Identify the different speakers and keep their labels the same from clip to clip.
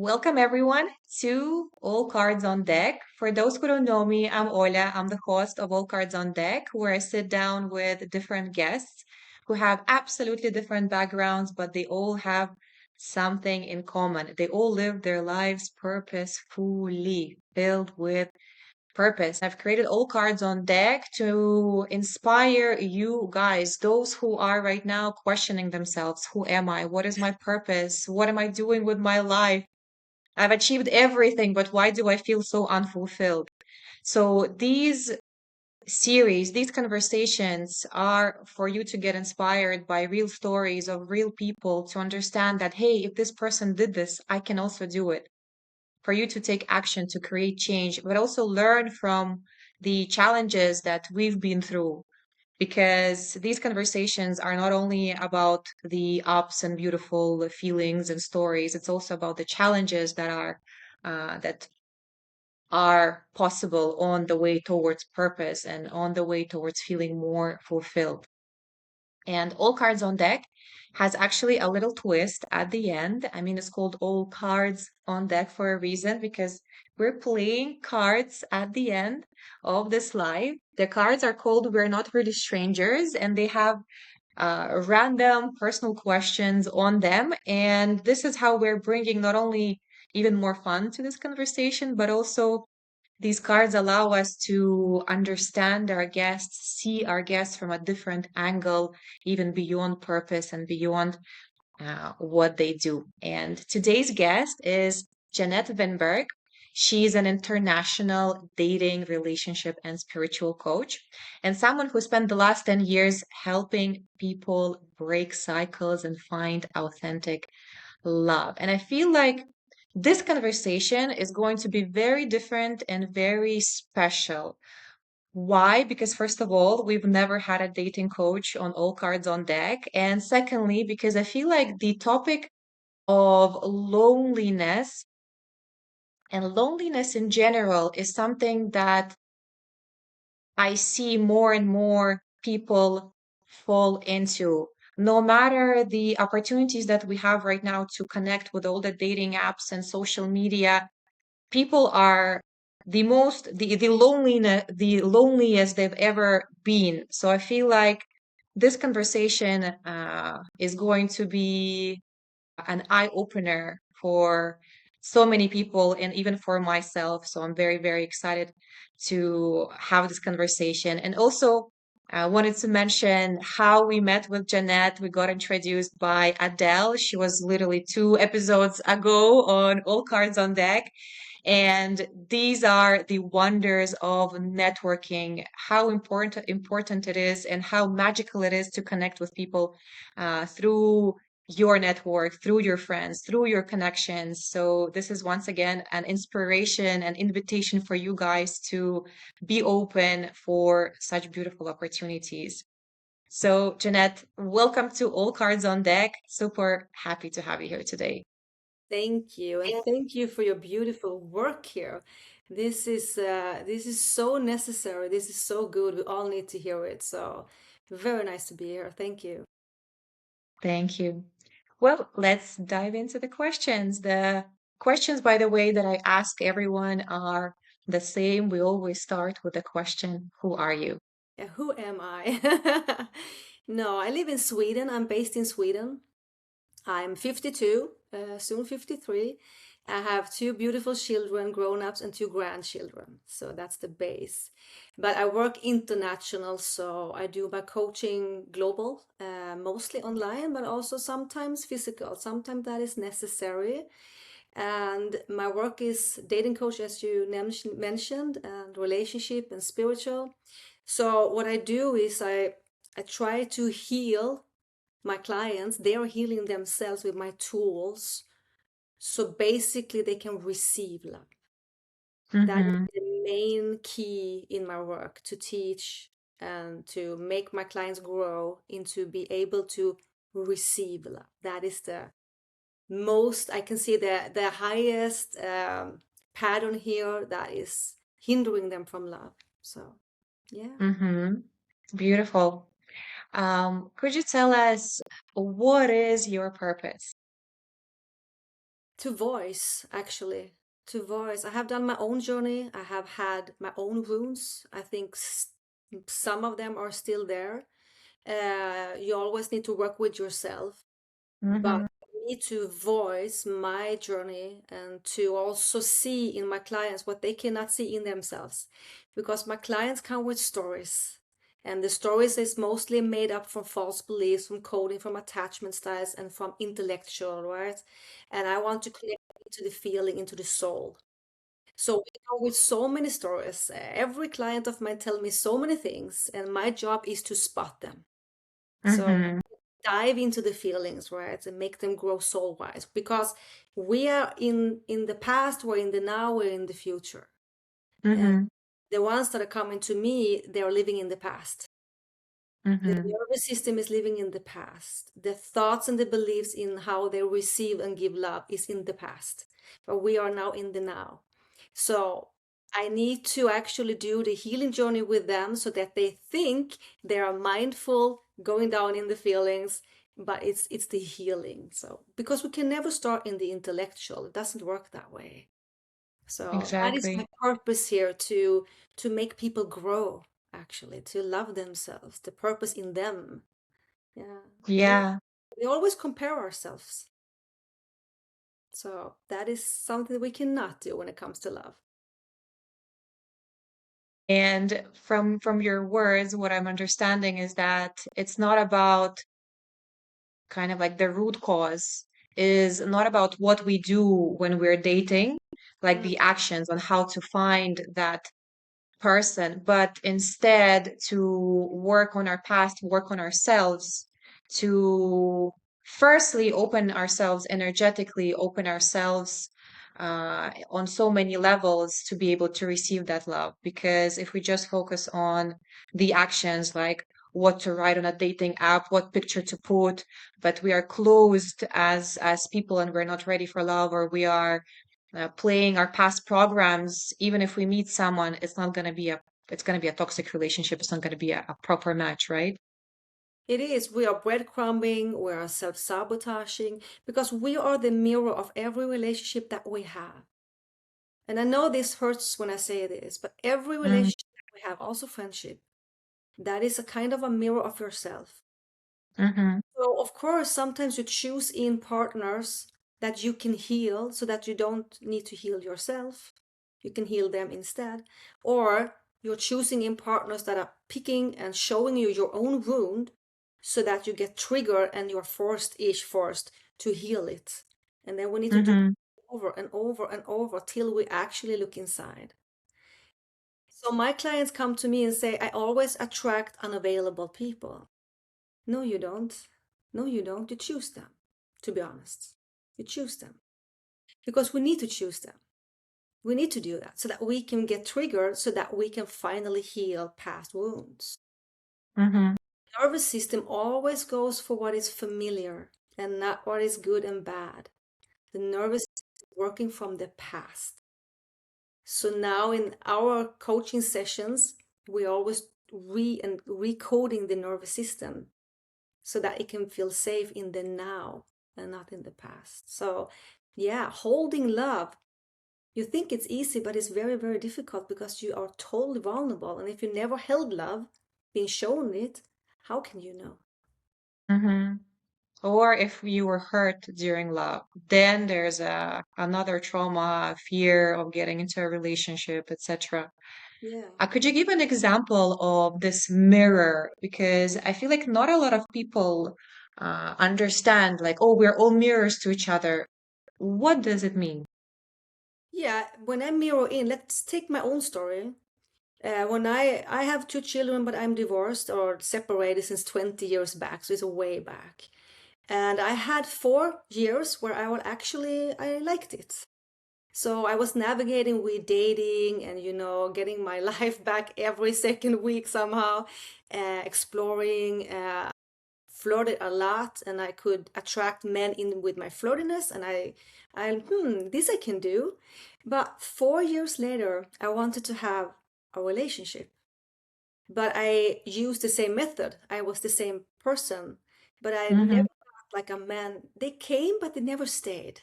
Speaker 1: Welcome everyone to All Cards on Deck. For those who don't know me, I'm Ola. I'm the host of All Cards on Deck, where I sit down with different guests who have absolutely different backgrounds, but they all have something in common. They all live their lives purposefully, filled with purpose. I've created all cards on deck to inspire you guys, those who are right now questioning themselves. Who am I? What is my purpose? What am I doing with my life? I've achieved everything, but why do I feel so unfulfilled? So these conversations are for you to get inspired by real stories of real people to understand that, hey, if this person did this, I can also do it. For you to take action to create change, but also learn from the challenges that we've been through. Because these conversations are not only about the ups and beautiful feelings and stories, it's also about the challenges that are possible on the way towards purpose and on the way towards feeling more fulfilled. And All Cards on Deck has actually a little twist at the end. I mean, it's called All Cards on Deck for a reason because we're playing cards at the end of this live. The cards are called We're Not Really Strangers, and they have random personal questions on them. And this is how we're bringing not only even more fun to this conversation, but also these cards allow us to understand our guests, see our guests from a different angle, even beyond purpose and beyond what they do. And today's guest is Jeanette Vinberg. She's an international dating, relationship, and spiritual coach, and someone who spent the last 10 years helping people break cycles and find authentic love. And I feel like this conversation is going to be very different and very special. Why? Because first of all, we've never had a dating coach on All Cards on Deck. And secondly, because I feel like the topic of loneliness and loneliness in general is something that I see more and more people fall into. No matter the opportunities that we have right now to connect with all the dating apps and social media, people are the loneliest they've ever been. So I feel like this conversation is going to be an eye opener for so many people and even for myself. So I'm very, very excited to have this conversation. And also, I wanted to mention how we met with Jeanette. We got introduced by Adele. She was literally 2 episodes ago on All Cards on Deck. And these are the wonders of networking, how important it is and how magical it is to connect with people through your network, through your friends, through your connections. So this is once again an inspiration, an invitation for you guys to be open for such beautiful opportunities. So Jeanette, welcome to All Cards on Deck. Super happy to have you here today.
Speaker 2: Thank you, and thank you for your beautiful work here. This is so necessary. This is so good. We all need to hear it. So very nice to be here. Thank you.
Speaker 1: Thank you. Well, let's dive into the questions. The questions, by the way, that I ask everyone are the same. We always start with the question, who are you?
Speaker 2: Who am I? No, I live in Sweden. I'm based in Sweden. I'm 52, soon 53. I have two beautiful children, grown-ups, and two grandchildren. So that's the base. But I work international, so I do my coaching global, mostly online, but also sometimes physical. Sometimes that is necessary. And my work is dating coach, as you mentioned, and relationship and spiritual. So what I do is I try to heal my clients. They are healing themselves with my tools, so basically they can receive love. That is
Speaker 1: Mm-hmm.
Speaker 2: the main key in my work, to teach and to make my clients grow into be able to receive love. That is the most I can see, the highest pattern here that is hindering them from love. So yeah.
Speaker 1: Mm-hmm. Beautiful. Could you tell us what is your purpose?
Speaker 2: to voice, actually, to voice. I have done my own journey. I have had my own wounds. I think some of them are still there. You always need to work with yourself, but
Speaker 1: Mm-hmm.
Speaker 2: I need to voice my journey and to also see in my clients what they cannot see in themselves, because my clients come with stories, and the stories is mostly made up from false beliefs, from coding, from attachment styles, and from intellectual, right? And I want to connect into the feeling, into the soul. So we go with so many stories. Every client of mine tell me so many things, and my job is to spot them. So
Speaker 1: Mm-hmm.
Speaker 2: dive into the feelings, right, and make them grow soul wise, because we are in the past, we're in the now, we're in the future. And
Speaker 1: Mm-hmm.
Speaker 2: the ones that are coming to me, they are living in the past. The
Speaker 1: Mm-hmm.
Speaker 2: nervous system is living in the past. The thoughts and the beliefs in how they receive and give love is in the past. But we are now in the now. So I need to actually do the healing journey with them so that they think they are mindful, going down in the feelings, but it's the healing. So because we can never start in the intellectual, it doesn't work that way. So that is my
Speaker 1: Exactly.
Speaker 2: purpose here, to make people grow, actually, to love themselves, the purpose in them. Yeah.
Speaker 1: Yeah.
Speaker 2: We always compare ourselves. So that is something we cannot do when it comes to love.
Speaker 1: And from your words, what I'm understanding is that it's not about kind of like the root cause is not about what we do when we're dating, like
Speaker 2: Mm.
Speaker 1: the actions on how to find that person, but instead to work on our past, work on ourselves, to firstly open ourselves energetically, open ourselves on so many levels to be able to receive that love. Because if we just focus on the actions, like what to write on a dating app, what picture to put, but we are closed as people and we're not ready for love, or we are playing our past programs, even if we meet someone, it's going to be a toxic relationship. It's not going to be a proper match, right?
Speaker 2: It is. We are breadcrumbing, we are self-sabotaging, because we are the mirror of every relationship that we have. And I know this hurts when I say this, but every
Speaker 1: Mm,
Speaker 2: relationship that we have, also friendship, that is a kind of a mirror of yourself.
Speaker 1: mm-hmm,
Speaker 2: So, of course, sometimes you choose in partners that you can heal so that you don't need to heal yourself. You can heal them instead. Or you're choosing in partners that are picking and showing you your own wound so that you get triggered and you're forced to heal it. And then we need to do
Speaker 1: mm-hmm,
Speaker 2: it over and over and over till we actually look inside. So my clients come to me and say, I always attract unavailable people. No, you don't. No, you don't. You choose them, to be honest. You choose them because we need to choose them. We need to do that so that we can get triggered, so that we can finally heal past wounds.
Speaker 1: mm-hmm,
Speaker 2: Nervous system always goes for what is familiar and not what is good and bad. The nervous system is working from the past. So now in our coaching sessions, we always and recoding the nervous system so that it can feel safe in the now and not in the past. So, yeah, holding love. You think it's easy, but it's very, very difficult because you are totally vulnerable. And if you never held love, been shown it, how can you know?
Speaker 1: mm-hmm. Or if you were hurt during love, then there's another trauma, fear of getting into a relationship, etc.
Speaker 2: Yeah.
Speaker 1: Could you give an example of this mirror? Because I feel like not a lot of people understand, like, oh, we're all mirrors to each other. What does it mean?
Speaker 2: Yeah, when I mirror in, let's take my own story. When I have two children, but I'm divorced or separated since 20 years back, so it's way back. And I had 4 years where I liked it. So I was navigating with dating and, getting my life back every second week somehow, exploring, flirted a lot, and I could attract men in with my flirtiness, and this I can do. But 4 years later, I wanted to have a relationship, but I used the same method. I was the same person, but I never
Speaker 1: Mm-hmm.
Speaker 2: felt like a man. They came, but they never stayed.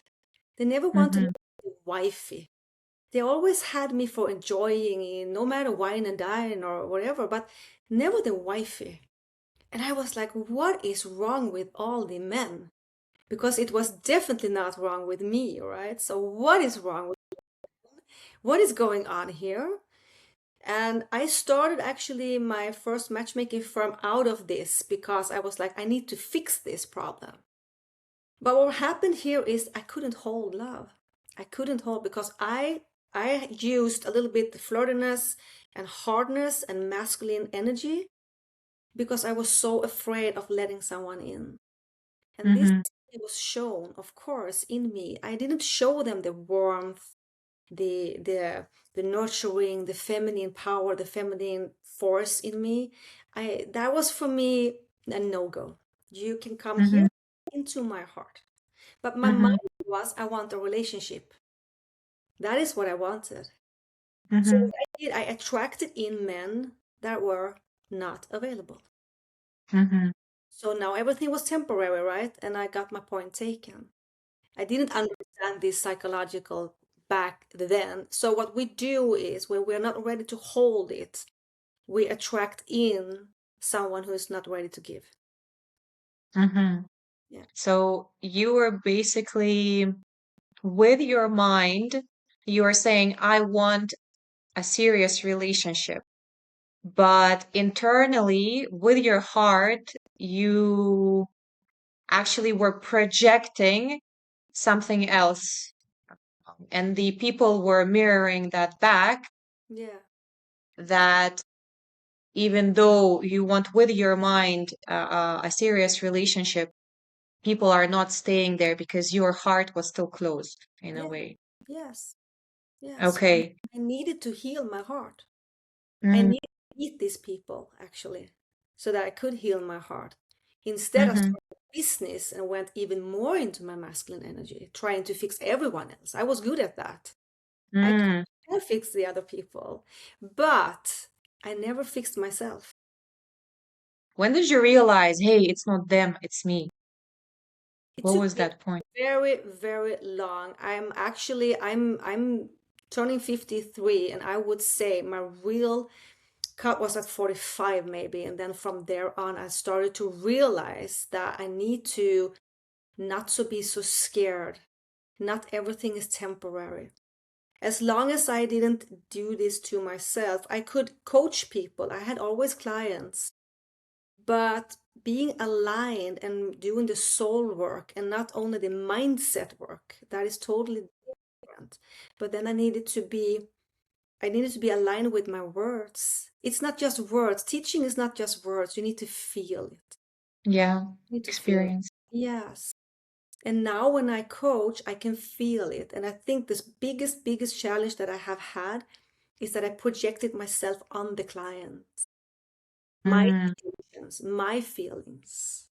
Speaker 2: They never wanted
Speaker 1: Mm-hmm.
Speaker 2: me to be wifey. They always had me for enjoying it, no matter wine and dine or whatever, but never the wifey. And I was like, what is wrong with all the men? Because it was definitely not wrong with me, right? So what is wrong? What is going on here? And I started actually my first matchmaking firm out of this because I was like, I need to fix this problem. But what happened here is I couldn't hold love. I couldn't hold because I used a little bit the flirtiness and hardness and masculine energy because I was so afraid of letting someone in. And this
Speaker 1: Mm-hmm.
Speaker 2: was shown, of course, in me. I didn't show them the warmth, the nurturing, the feminine power, the feminine force in me. I that was for me a no-go. You can come
Speaker 1: Mm-hmm.
Speaker 2: here into my heart. But my
Speaker 1: Mm-hmm.
Speaker 2: mind was, I want a relationship. That is what I wanted. So
Speaker 1: Mm-hmm.
Speaker 2: what I did, I attracted in men that were not available.
Speaker 1: Mm-hmm.
Speaker 2: So now everything was temporary, right? And I got my point taken. I didn't understand this psychological back then. So what we do is when we're not ready to hold it, we attract in someone who is not ready to give.
Speaker 1: Mm-hmm.
Speaker 2: Yeah.
Speaker 1: So you were basically with your mind, you are saying, I want a serious relationship. But internally, with your heart, you actually were projecting something else. And the people were mirroring that back,
Speaker 2: Yeah.
Speaker 1: that even though you want with your mind a serious relationship, people are not staying there because your heart was still closed in a
Speaker 2: Yeah.
Speaker 1: way.
Speaker 2: Yes. Yes. And
Speaker 1: Okay.
Speaker 2: I needed to heal my heart. I
Speaker 1: Mm,
Speaker 2: needed to meet these people actually so that I could heal my heart. Instead, I
Speaker 1: mm-hmm,
Speaker 2: started a business and went even more into my masculine energy, trying to fix everyone else. I was good at that. I
Speaker 1: mm.
Speaker 2: can fix the other people, but I never fixed myself.
Speaker 1: When did you realize, hey, it's not them, it's me?
Speaker 2: It
Speaker 1: What
Speaker 2: took
Speaker 1: was
Speaker 2: me
Speaker 1: that point?
Speaker 2: very, very long. I'm turning 53, and I would say my real cut was at 45 maybe, and then from there on I started to realize that I need to not to be so scared. Not everything is temporary. As long as I didn't do this to myself, I could coach people. I had always clients, but being aligned and doing the soul work and not only the mindset work, that is totally different. But then I needed to be aligned with my words. It's not just words. Teaching is not just words. You need to feel it.
Speaker 1: Yeah,
Speaker 2: You need to feel it.
Speaker 1: experience.
Speaker 2: Yes. And now when I coach, I can feel it. And I think this biggest challenge that I have had is that I projected myself on the client, my
Speaker 1: Mm,
Speaker 2: emotions, my feelings.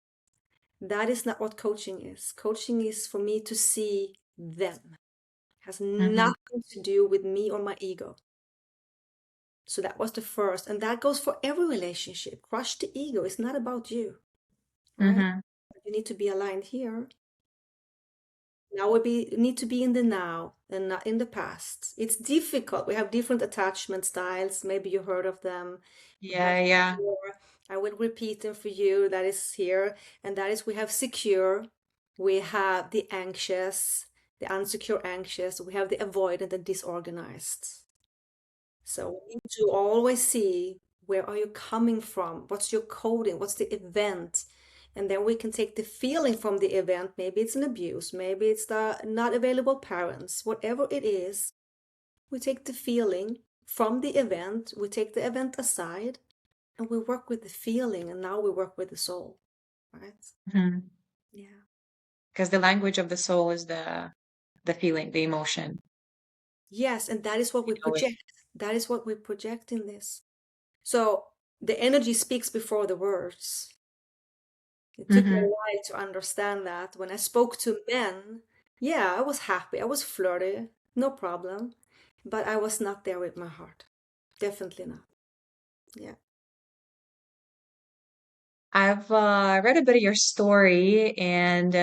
Speaker 2: That is not what coaching is. Coaching is for me to see them. Has
Speaker 1: mm-hmm,
Speaker 2: nothing to do with me or my ego. So that was the first. And that goes for every relationship. Crush the ego. It's not about you, right?
Speaker 1: mm-hmm.
Speaker 2: You need to be aligned here. Now we need to be in the now and not in the past. It's difficult. We have different attachment styles. Maybe you heard of them. We have
Speaker 1: Yeah, yeah.
Speaker 2: secure. I will repeat them for you. That is here. And that is we have secure, we have the anxious, the unsecure anxious, we have the avoidant and disorganized. So we need to always see where are you coming from? What's your coding? What's the event? And then we can take the feeling from the event. Maybe it's an abuse, maybe it's the not available parents, whatever it is. We take the feeling from the event, we take the event aside, and we work with the feeling, and now we work with the soul, right?
Speaker 1: Mm-hmm.
Speaker 2: Yeah.
Speaker 1: Because the language of the soul is the feeling, the emotion,
Speaker 2: Yes, and that is what we
Speaker 1: in a way.
Speaker 2: project. That is what we project in this. So the energy speaks before the words. It took me a
Speaker 1: Mm-hmm,
Speaker 2: while to understand that. When I spoke to men, yeah, I was happy, I was flirty, no problem. But I was not there with my heart. Definitely not. Yeah.
Speaker 1: I've read a bit of your story, and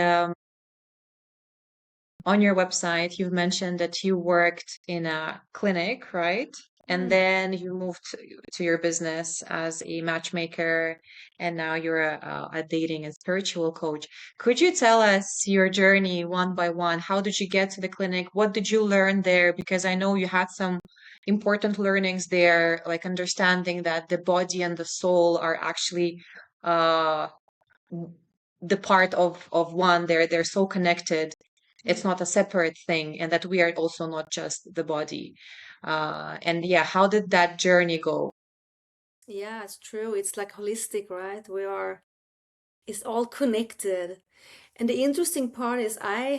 Speaker 1: on your website, you've mentioned that you worked in a clinic, right? And
Speaker 2: Mm.
Speaker 1: then you moved to your business as a matchmaker, and now you're a dating and spiritual coach. Could you tell us your journey one by one? How did you get to the clinic? What did you learn there? Because I know you had some important learnings there, like understanding that the body and the soul are actually uh the part of one. They're so connected. It's
Speaker 2: Mm.
Speaker 1: not a separate thing, and that we are also not just the body. And yeah, how did that journey go?
Speaker 2: Yeah, it's true. It's like holistic, right? It's all connected. And the interesting part is I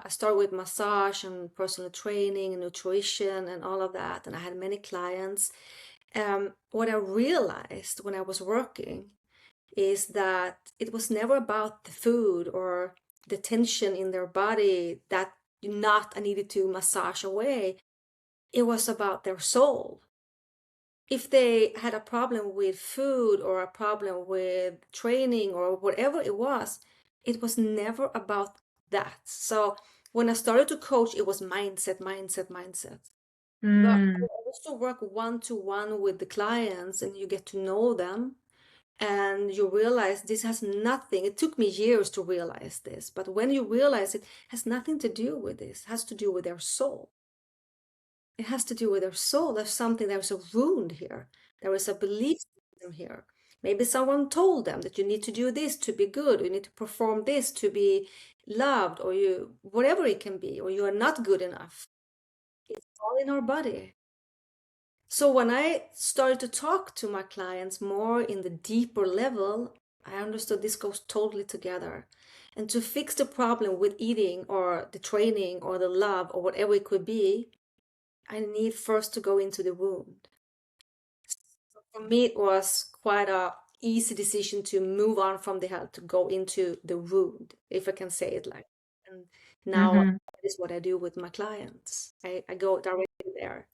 Speaker 2: started with massage and personal training and nutrition and all of that. And I had many clients. What I realized when I was working is that it was never about the food or the tension in their body that not I needed to massage away. It was about their soul. If they had a problem with food or a problem with training or whatever it was never about that. So when I started to coach, it was mindset, mindset, mindset. But I
Speaker 1: Mm,
Speaker 2: also work one to one with the clients and you get to know them and you realize this has nothing. It took me years to realize this, but when you realize it has nothing to do with this, it has to do with their soul. It has to do with their soul. There's something, there's a wound here. There is a belief system here. Maybe someone told them that you need to do this to be good, or you need to perform this to be loved, or you, whatever it can be, or you are not good enough. It's all in our body. So when I started to talk to my clients more in the deeper level, I understood this goes totally together. And to fix the problem with eating or the training or the love or whatever it could be, I need first to go into the wound. So for me, it was quite a easy decision to move on from the health to go into the wound, if I can say it like. And now
Speaker 1: mm-hmm,
Speaker 2: that is what I do with my clients. I go directly there.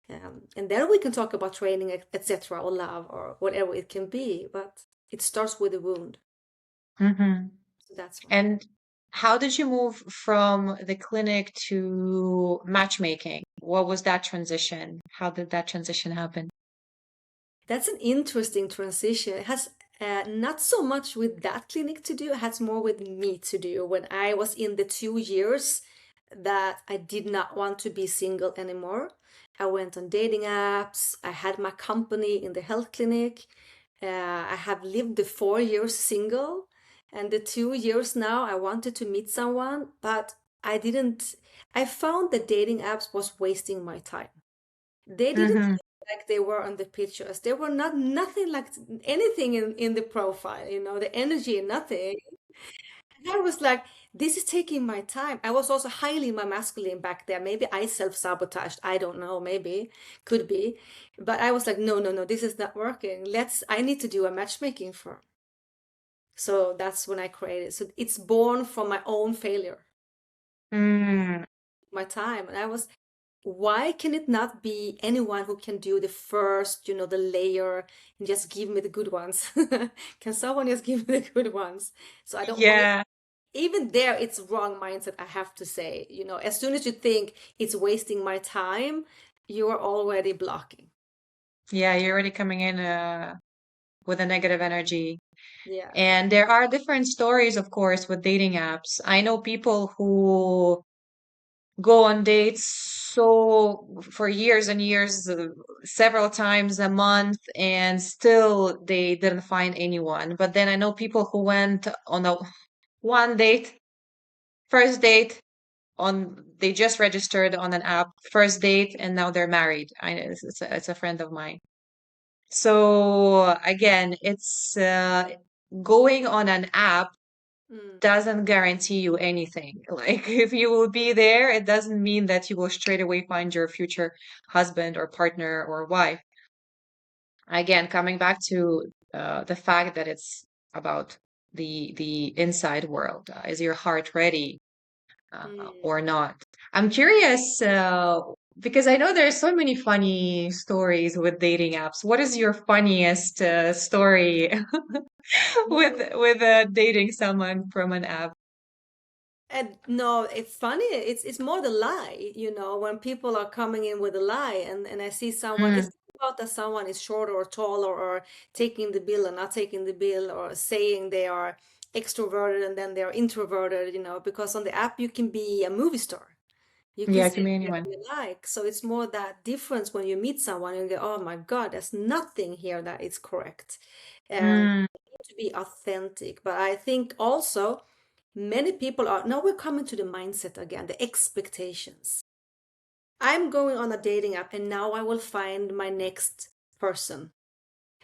Speaker 2: And then we can talk about training, etc., or love, or whatever it can be. But it starts with the wound.
Speaker 1: mm-hmm.
Speaker 2: So that's why.
Speaker 1: And how did you move from the clinic to matchmaking? What was that transition? How did that transition happen?
Speaker 2: That's an interesting transition. It has not so much with that clinic to do, it has more with me to do. When I was in the 2 years that I did not want to be single anymore, I went on dating apps, I had my company in the health clinic. I have lived the 4 years single, and the 2 years now I wanted to meet someone, but I didn't. I found that dating apps was wasting my time. They didn't
Speaker 1: Mm-hmm.
Speaker 2: look like they were on the pictures. They were not nothing like anything in the profile, the energy and nothing. And I was like, this is taking my time. I was also highly my masculine back there. Maybe I self-sabotaged. I don't know, maybe, could be. But I was like, no, no, no, this is not working. I need to do a matchmaking firm. So that's when I created. So it's born from my own failure,
Speaker 1: Mm,
Speaker 2: my time. And I was why can it not be anyone who can do the first, the layer and just give me the good ones? Can someone just give me the good ones? So I don't waste,
Speaker 1: yeah.
Speaker 2: even there, it's wrong mindset, I have to say. As soon as you think it's wasting my time, you are already blocking.
Speaker 1: Yeah, you're already coming in with a negative energy.
Speaker 2: Yeah.
Speaker 1: And there are different stories, of course, with dating apps. I know people who go on dates so for years and years, several times a month, and still they didn't find anyone. But then I know people who went on a one date, first date, they just registered on an app, first date, and now they're married. It's a friend of mine. So again, it's going on an app
Speaker 2: Mm,
Speaker 1: doesn't guarantee you anything. Like if you will be there, it doesn't mean that you will straight away find your future husband or partner or wife. Again, coming back to the fact that it's about the inside world. Is your heart ready or
Speaker 2: mm.
Speaker 1: not? I'm curious because I know there's so many funny stories with dating apps. What is your funniest story with dating someone from an app?
Speaker 2: And no, it's funny. It's more the lie, when people are coming in with a lie, and I see someone.
Speaker 1: Mm,
Speaker 2: It's not about that someone is shorter or taller, or taking the bill or not taking the bill, or saying they are extroverted and then they're introverted. Because on the app you can be a movie star. You can
Speaker 1: yeah, it
Speaker 2: say
Speaker 1: can be
Speaker 2: whatever
Speaker 1: anyone.
Speaker 2: you like. So it's more that difference when you meet someone and you go, oh my God, there's nothing here that is correct. And
Speaker 1: Mm,
Speaker 2: to be authentic. But I think also many people are now we're coming to the mindset again, the expectations. I'm going on a dating app and now I will find my next person.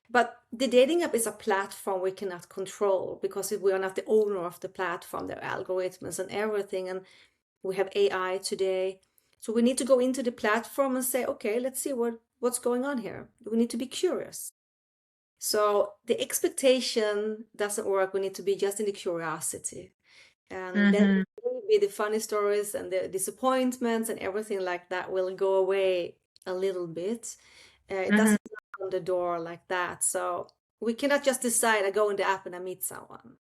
Speaker 2: But the dating app is a platform we cannot control because we are not the owner of the platform, the algorithms and everything. And we have AI today. So we need to go into the platform and say, okay, let's see what's going on here. We need to be curious. So the expectation doesn't work. We need to be just in the curiosity. And then
Speaker 1: mm-hmm,
Speaker 2: maybe the funny stories and the disappointments and everything like that will go away a little bit. It
Speaker 1: mm-hmm,
Speaker 2: doesn't knock on the door like that. So we cannot just decide I go in the app and I meet someone.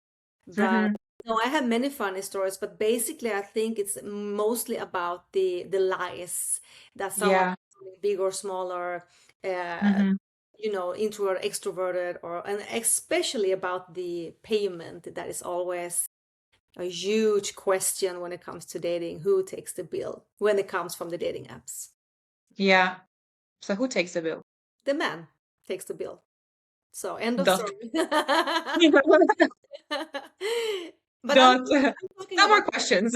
Speaker 2: But
Speaker 1: mm-hmm.
Speaker 2: no, I have many funny stories, but basically I think it's mostly about the lies that someone
Speaker 1: Yeah.
Speaker 2: is big or smaller, uh,
Speaker 1: Mm-hmm.
Speaker 2: introvert, extroverted, and especially about the payment that is always a huge question when it comes to dating. Who takes the bill when it comes from the dating apps?
Speaker 1: Yeah. So who takes the bill?
Speaker 2: The man takes the bill. So end of
Speaker 1: Don't.
Speaker 2: story. But
Speaker 1: Don't.
Speaker 2: I'm talking
Speaker 1: No more
Speaker 2: about
Speaker 1: questions.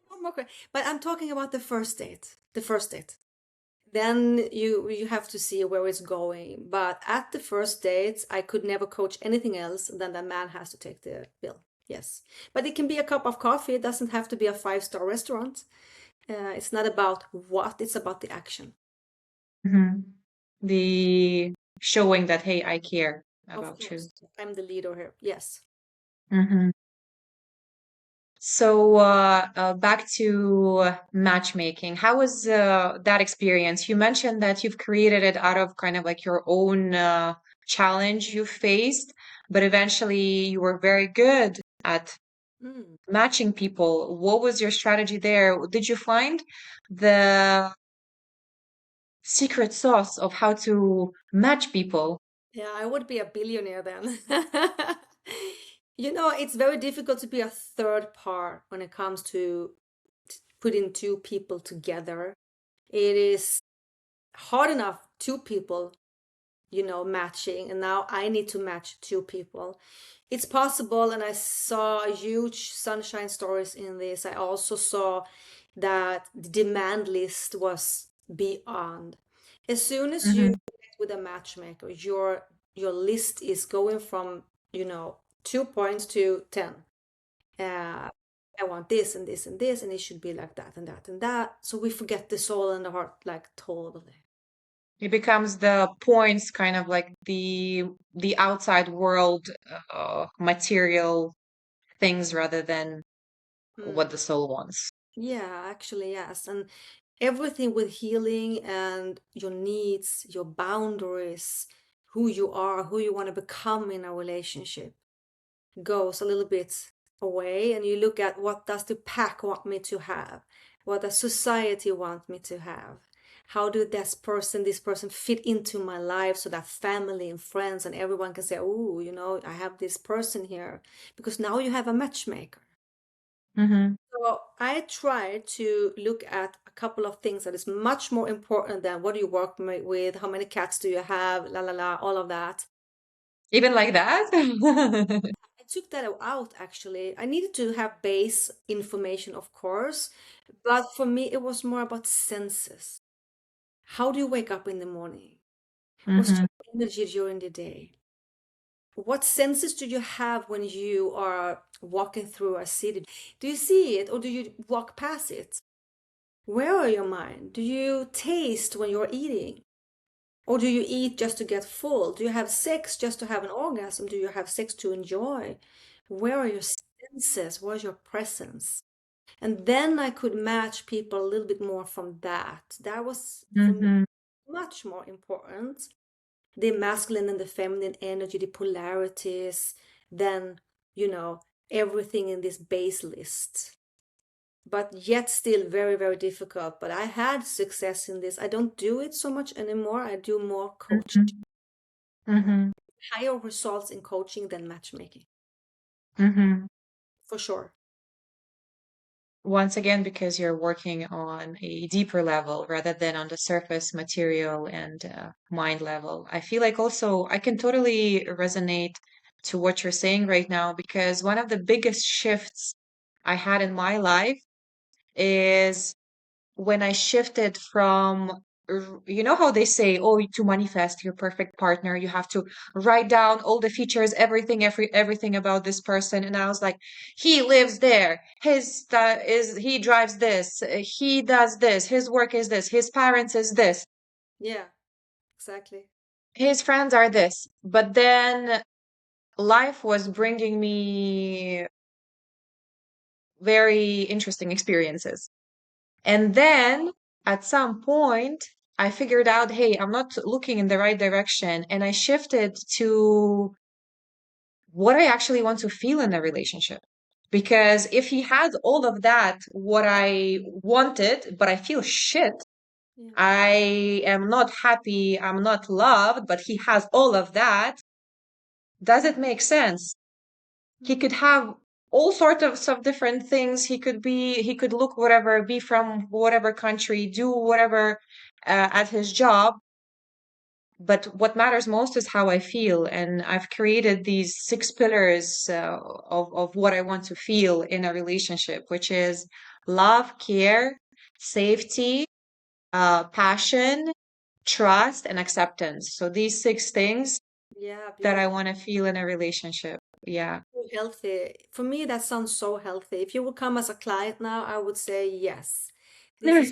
Speaker 2: one more but I'm talking about the first date. The first date. Then you have to see where it's going. But at the first date, I could never coach anything else than the man has to take the bill. Yes. But it can be a cup of coffee. It doesn't have to be a five-star restaurant. It's not about what, it's about the action.
Speaker 1: Mhm. The showing that, hey, I care
Speaker 2: Of
Speaker 1: about you.
Speaker 2: course, I'm the leader here. Yes.
Speaker 1: Hmm. So, back to matchmaking. How was that experience? You mentioned that you've created it out of kind of like your own challenge you faced, but eventually you were very good at
Speaker 2: Mm.
Speaker 1: matching people. What was your strategy there? Did you find the secret sauce of how to match people?
Speaker 2: Yeah, I would be a billionaire then. It's very difficult to be a third part when it comes to putting two people together. It is hard enough, two people, matching, and now I need to match two people. It's possible, and I saw huge sunshine stories in this. I also saw that the demand list was beyond. As soon as you
Speaker 1: Hmm.
Speaker 2: connect with a matchmaker, your list is going from, 2 points to 10. Uh, I want this and this and this, and it should be like that and that and that. So we forget the soul and the heart, like totally.
Speaker 1: It becomes the points, kind of like the outside world, material things rather than
Speaker 2: Mm.
Speaker 1: what the soul wants.
Speaker 2: Yeah, actually, yes. And everything with healing and your needs, your boundaries, who you are, who you want to become in a relationship goes a little bit away, and you look at what does the pack want me to have? What does society want me to have? How do this person fit into my life so that family and friends and everyone can say, oh, I have this person here, because now you have a matchmaker.
Speaker 1: Hmm.
Speaker 2: So I try to look at a couple of things that is much more important than what do you work with, how many cats do you have, la la la, all of that.
Speaker 1: Even like that?
Speaker 2: I took that out actually. I needed to have base information, of course, but for me it was more about senses. How do you wake up in the morning? What's
Speaker 1: Hmm.
Speaker 2: your energy during the day? What senses do you have when you are walking through a city? Do you see it or do you walk past it? Where are your mind? Do you taste when you're eating? Or do you eat just to get full? Do you have sex just to have an orgasm? Do you have sex to enjoy? Where are your senses? Where's your presence? And then I could match people a little bit more from that. That was for me
Speaker 1: Hmm.
Speaker 2: much more important. The masculine and the feminine energy, the polarities, than, you know, everything in this base list. but yet still very, very difficult. But I had success in this. I don't do it so much anymore. I do more coaching,
Speaker 1: Mhm. Mhm.
Speaker 2: higher results in coaching than matchmaking,
Speaker 1: Mhm.
Speaker 2: for sure.
Speaker 1: Once again, because you're working on a deeper level rather than on the surface material and mind level. I feel like also I can totally resonate to what you're saying right now because one of the biggest shifts I had in my life is when I shifted from, you know how they say, oh, to manifest your perfect partner, you have to write down all the features, everything about this person. And I was like, he lives there. He drives this. He does this. His work is this. His parents is this.
Speaker 2: Yeah, exactly.
Speaker 1: His friends are this. But then life was bringing me very interesting experiences. And then at some point, I figured out, hey, I'm not looking in the right direction. And I shifted to what I actually want to feel in a relationship. Because if he has all of that, what I wanted, but I feel shit,
Speaker 2: Yeah.
Speaker 1: I am not happy, I'm not loved, but he has all of that, does it make sense? He
Speaker 2: Mm.
Speaker 1: could have all sorts of different things. He could look whatever, be from whatever country, do whatever at his job. But what matters most is how I feel. And I've created these six pillars of what I want to feel in a relationship, which is love, care, safety, passion, trust, and acceptance. So these six things
Speaker 2: Yeah,
Speaker 1: that I
Speaker 2: beautiful.
Speaker 1: want to feel in a relationship. Yeah.
Speaker 2: So healthy. For me, that sounds so healthy. If you would come as a client now, I would say yes. This is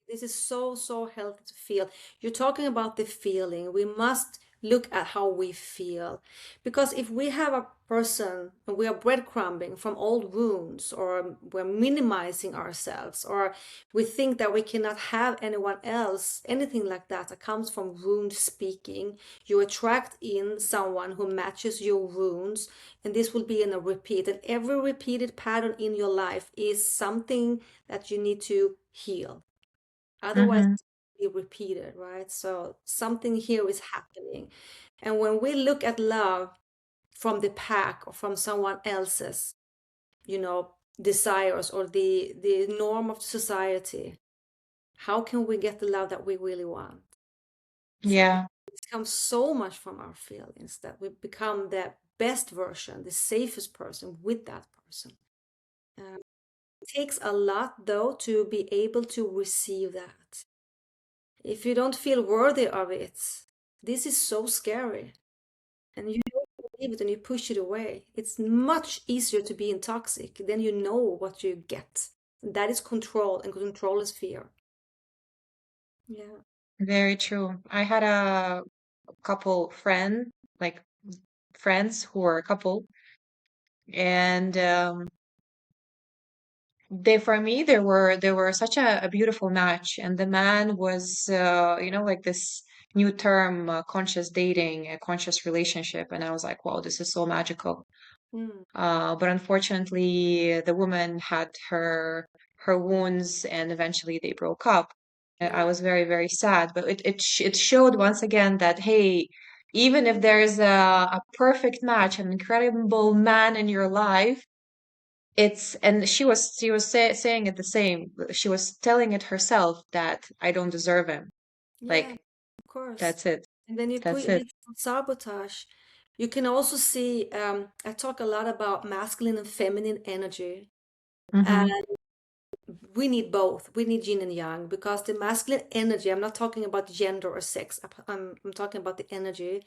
Speaker 2: this is so, so healthy to feel. You're talking about the feeling. We must look at how we feel. Because if we have a person and we are breadcrumbing from old wounds, or we're minimizing ourselves, or we think that we cannot have anyone else, anything like that that comes from wound speaking, you attract in someone who matches your wounds, and this will be in a repeat. And every repeated pattern in your life is something that you need to heal. Otherwise,
Speaker 1: Hmm.
Speaker 2: be repeated, right? So something here is happening. And when we look at love from the pack or from someone else's, you know, desires, or the norm of society, how can we get the love that we really want? So
Speaker 1: Yeah.
Speaker 2: it comes so much from our feelings that we become the best version, the safest person with that person. It takes a lot, though, to be able to receive that. If you don't feel worthy of it, this is so scary. And you don't believe it and you push it away. It's much easier to be in toxic. Then you know what you get. That is control, and control is fear. Yeah.
Speaker 1: Very true. I had a couple like friends who were a couple, and for me, they were such a beautiful match. And the man was, like this new term, conscious dating, a conscious relationship. And I was like, wow, this is so magical.
Speaker 2: Mm.
Speaker 1: But unfortunately, the woman had her wounds, and eventually they broke up. I
Speaker 2: Yeah.
Speaker 1: was very, very sad, but it showed once again that, hey, even if there's a perfect match, an incredible man in your life, and she was saying it the same. She was telling it herself that I don't deserve him.
Speaker 2: Yeah,
Speaker 1: Like,
Speaker 2: of course.
Speaker 1: that's it.
Speaker 2: And then you put
Speaker 1: That's
Speaker 2: it
Speaker 1: it.
Speaker 2: on sabotage. You can also see, I talk a lot about masculine and feminine energy.
Speaker 1: Mm-hmm.
Speaker 2: We need both. We need yin and yang, because the masculine energy, I'm not talking about gender or sex, I'm talking about the energy.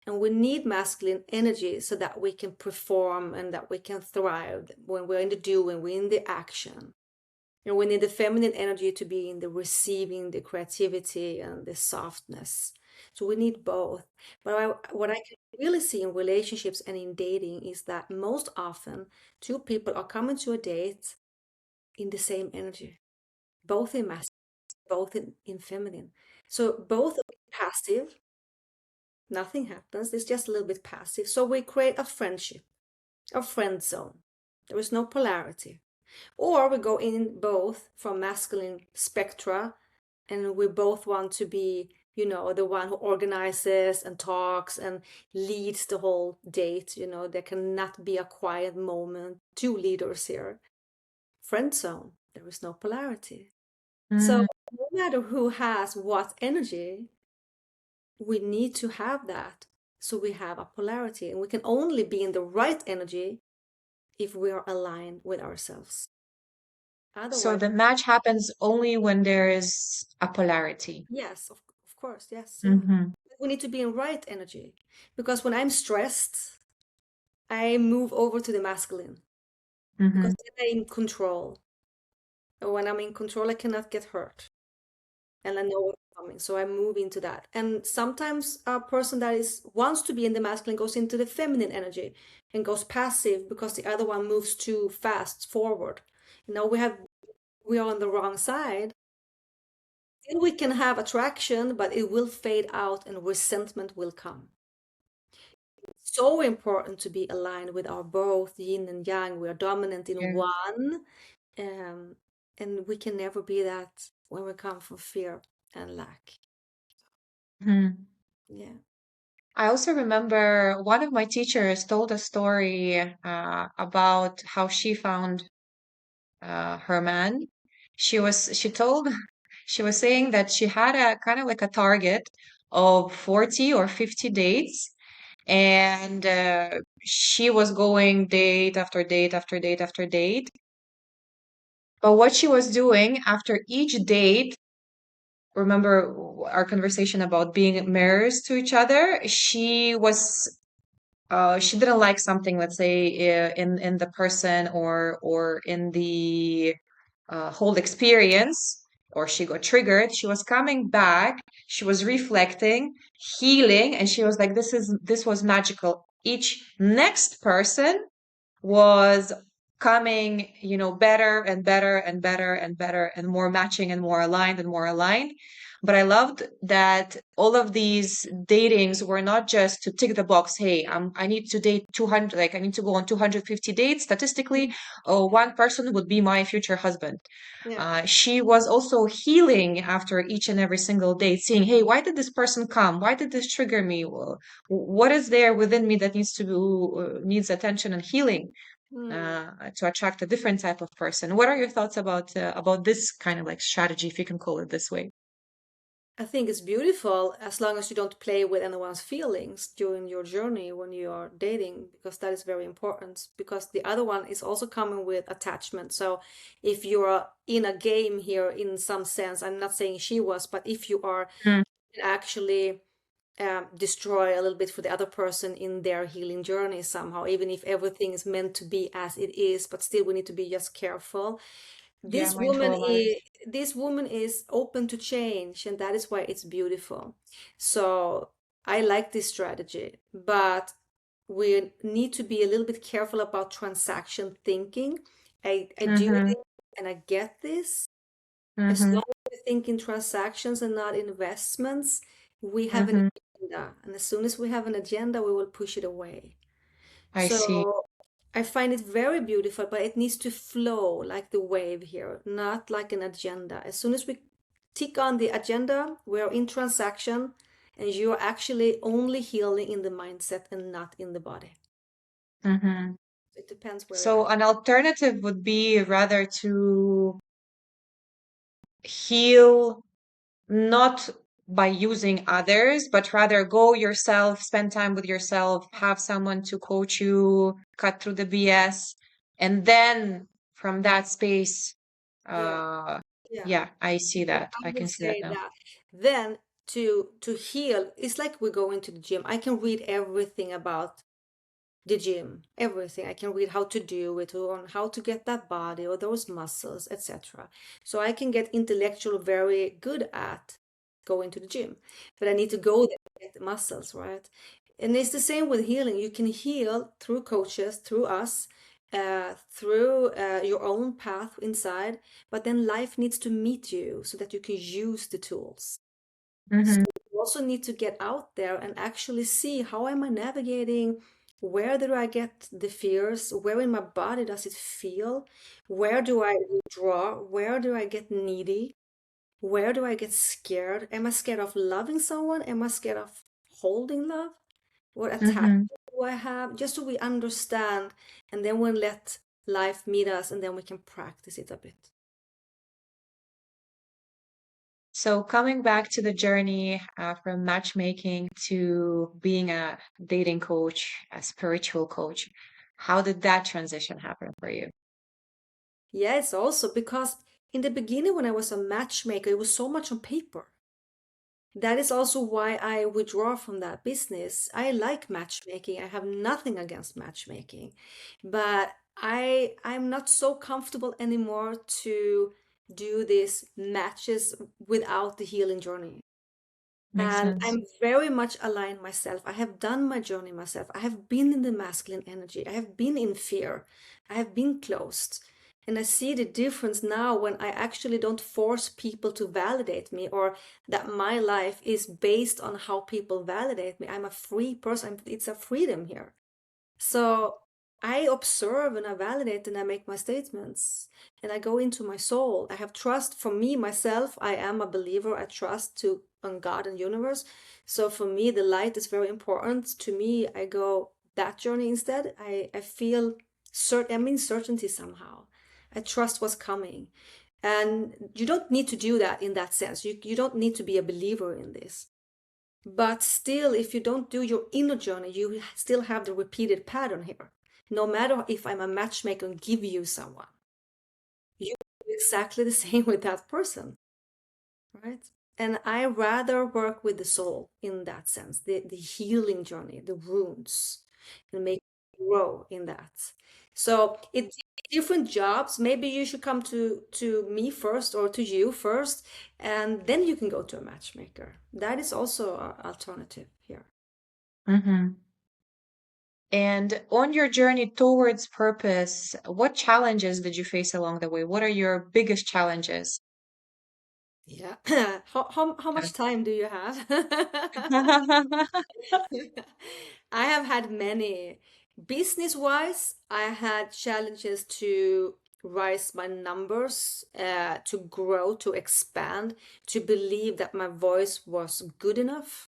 Speaker 2: And we need masculine energy so that we can perform and that we can thrive when we're in the doing, we're in the action. And we need the feminine energy to be in the receiving, the creativity, and the softness. So we need both. But what I can really see in relationships and in dating is that most often two people are coming to a date in the same energy, both in masculine, both in feminine. So both are passive, nothing happens, it's just a little bit passive. So we create a friendship, a friend zone. There is no polarity. Or we go in both from masculine spectra, and we both want to be, the one who organizes and talks and leads the whole date. There cannot be a quiet moment. Two leaders here. Friend zone, there is no polarity. So
Speaker 1: Mm.
Speaker 2: no matter who has what energy, we need to have that. So we have a polarity, and we can only be in the right energy if we are aligned with ourselves.
Speaker 1: So
Speaker 2: Otherwise,
Speaker 1: the match happens only when there is a polarity.
Speaker 2: yes, of course, yes, yeah.
Speaker 1: Mm-hmm.
Speaker 2: We need to be in right energy, because when I'm stressed, I move over to the masculine
Speaker 1: Mm-hmm.
Speaker 2: because then I'm in control. And when I'm in control, I cannot get hurt, and I know what's coming, so I move into that. And sometimes a person that is wants to be in the masculine goes into the feminine energy and goes passive because the other one moves too fast forward. We are on the wrong side. Still, we can have attraction, but it will fade out and resentment will come. So important to be aligned with our both yin and yang. We are dominant in
Speaker 1: Yeah.
Speaker 2: one, um, and we can never be that when we come from fear and lack.
Speaker 1: Mhm.
Speaker 2: Yeah.
Speaker 1: I also remember one of my teachers told a story about how she found her man. She told she was saying that she had a kind of like a target of 40 or 50 dates, and she was going date after date after date after date. But what she was doing after each date, remember our conversation about being mirrors to each other? She didn't like something, let's say, in the person or in the whole experience, or she got triggered. She was coming back, she was reflecting, healing, and she was like, this was magical. Each next person was coming, better and better and better and better and more matching and more aligned and more aligned. But I loved that all of these datings were not just to tick the box. Hey, I need to date 200, like I need to go on 250 dates. Statistically, oh, one person would be my future husband.
Speaker 2: Yeah.
Speaker 1: She was also healing after each and every single date, seeing, hey, why did this person come? Why did this trigger me? Well, what is there within me that needs attention and healing?
Speaker 2: Hmm.
Speaker 1: To attract a different type of person. What are your thoughts about this kind of like strategy, if you can call it this way?
Speaker 2: I think it's beautiful as long as you don't play with anyone's feelings during your journey when you are dating, because that is very important. Because the other one is also coming with attachment. So if you're in a game here, in some sense, I'm not saying she was, but if you are
Speaker 1: Mm,
Speaker 2: actually destroy a little bit for the other person in their healing journey somehow, even if everything is meant to be as it is, but still we need to be just careful.
Speaker 1: yeah,
Speaker 2: This
Speaker 1: mindful
Speaker 2: woman
Speaker 1: about it.
Speaker 2: is this woman is open to change, and that is why it's beautiful. So I like this strategy, but we need to be a little bit careful about transaction thinking. I do
Speaker 1: Mm-hmm.
Speaker 2: this and I get this. As
Speaker 1: Mm-hmm.
Speaker 2: long as we think in transactions and not investments, we have an
Speaker 1: Mm-hmm.
Speaker 2: agenda. And as soon as we have an agenda, we will push it away.
Speaker 1: I see.
Speaker 2: So I find it very beautiful, but it needs to flow like the wave here, not like an agenda. As soon as we tick on the agenda, we're in transaction, and you're actually only healing in the mindset and not in the body.
Speaker 1: Mm-hmm.
Speaker 2: It depends where you're
Speaker 1: So
Speaker 2: at.
Speaker 1: an alternative would be rather to heal not by using others, but rather go yourself, spend time with yourself, have someone to coach you, cut through the BS, and then from that space,
Speaker 2: Yeah,
Speaker 1: uh,
Speaker 2: yeah.
Speaker 1: yeah, I see
Speaker 2: Yeah,
Speaker 1: that.
Speaker 2: I
Speaker 1: I
Speaker 2: would
Speaker 1: can see that
Speaker 2: say
Speaker 1: now.
Speaker 2: that. Then to heal, it's like we're going to the gym. I can read everything about the gym, everything. I can read how to do it, or on how to get that body or those muscles, etc. So I can get intellectual very good at going to the gym, but I need to go there to get the muscles, right? And it's the same with healing. You can heal through coaches, through us, through your own path inside, but then life needs to meet you so that you can use the tools. So
Speaker 1: Mm-hmm.
Speaker 2: you also need to get out there and actually see, how am I navigating Where do I get the fears? Where in my body does it feel? Where do I withdraw? Where do I get needy? Where do I get scared? Am I scared of loving someone? Am I scared of holding love? What attachment
Speaker 1: Mm-hmm.
Speaker 2: do I have? Just so we understand, and then we'll let life meet us, and then we can practice it a bit.
Speaker 1: So coming back to the journey from matchmaking to being a dating coach, a spiritual coach, how did that transition happen for you?
Speaker 2: Yeah, it's also because in the beginning, when I was a matchmaker, it was so much on paper. That is also why I withdraw from that business. I like matchmaking. I have nothing against matchmaking, but I'm not so comfortable anymore to do these matches without the healing journey.
Speaker 1: Makes
Speaker 2: And
Speaker 1: sense.
Speaker 2: I'm very much aligned myself. I have done my journey myself. I have been in the masculine energy. I have been in fear. I have been closed. And I see the difference now when I actually don't force people to validate me or that my life is based on how people validate me. I'm a free person. It's a freedom here. So I observe and I validate and I make my statements and I go into my soul. I have trust for me, myself. I am a believer. I trust to on God and universe. So for me, the light is very important. To me, I go that journey instead. I feel certain, I'm in certainty somehow. I trust what's coming. And you don't need to do that in that sense. You don't need to be a believer in this. But still, if you don't do your inner journey, you still have the repeated pattern here. No matter if I'm a matchmaker and give you someone, you do exactly the same with that person, right? And I rather work with the soul in that sense, the healing journey, the wounds, and make it grow in that. So it's different jobs. Maybe you should come to me first or to you first, and then you can go to a matchmaker. That is also an alternative here.
Speaker 1: Mm-hmm. And on your journey towards purpose, what challenges did you face along the way? What are your biggest challenges?
Speaker 2: Yeah. How much time do you have? I have had many. Business-wise, I had challenges to rise my numbers, to grow, to expand, to believe that my voice was good enough,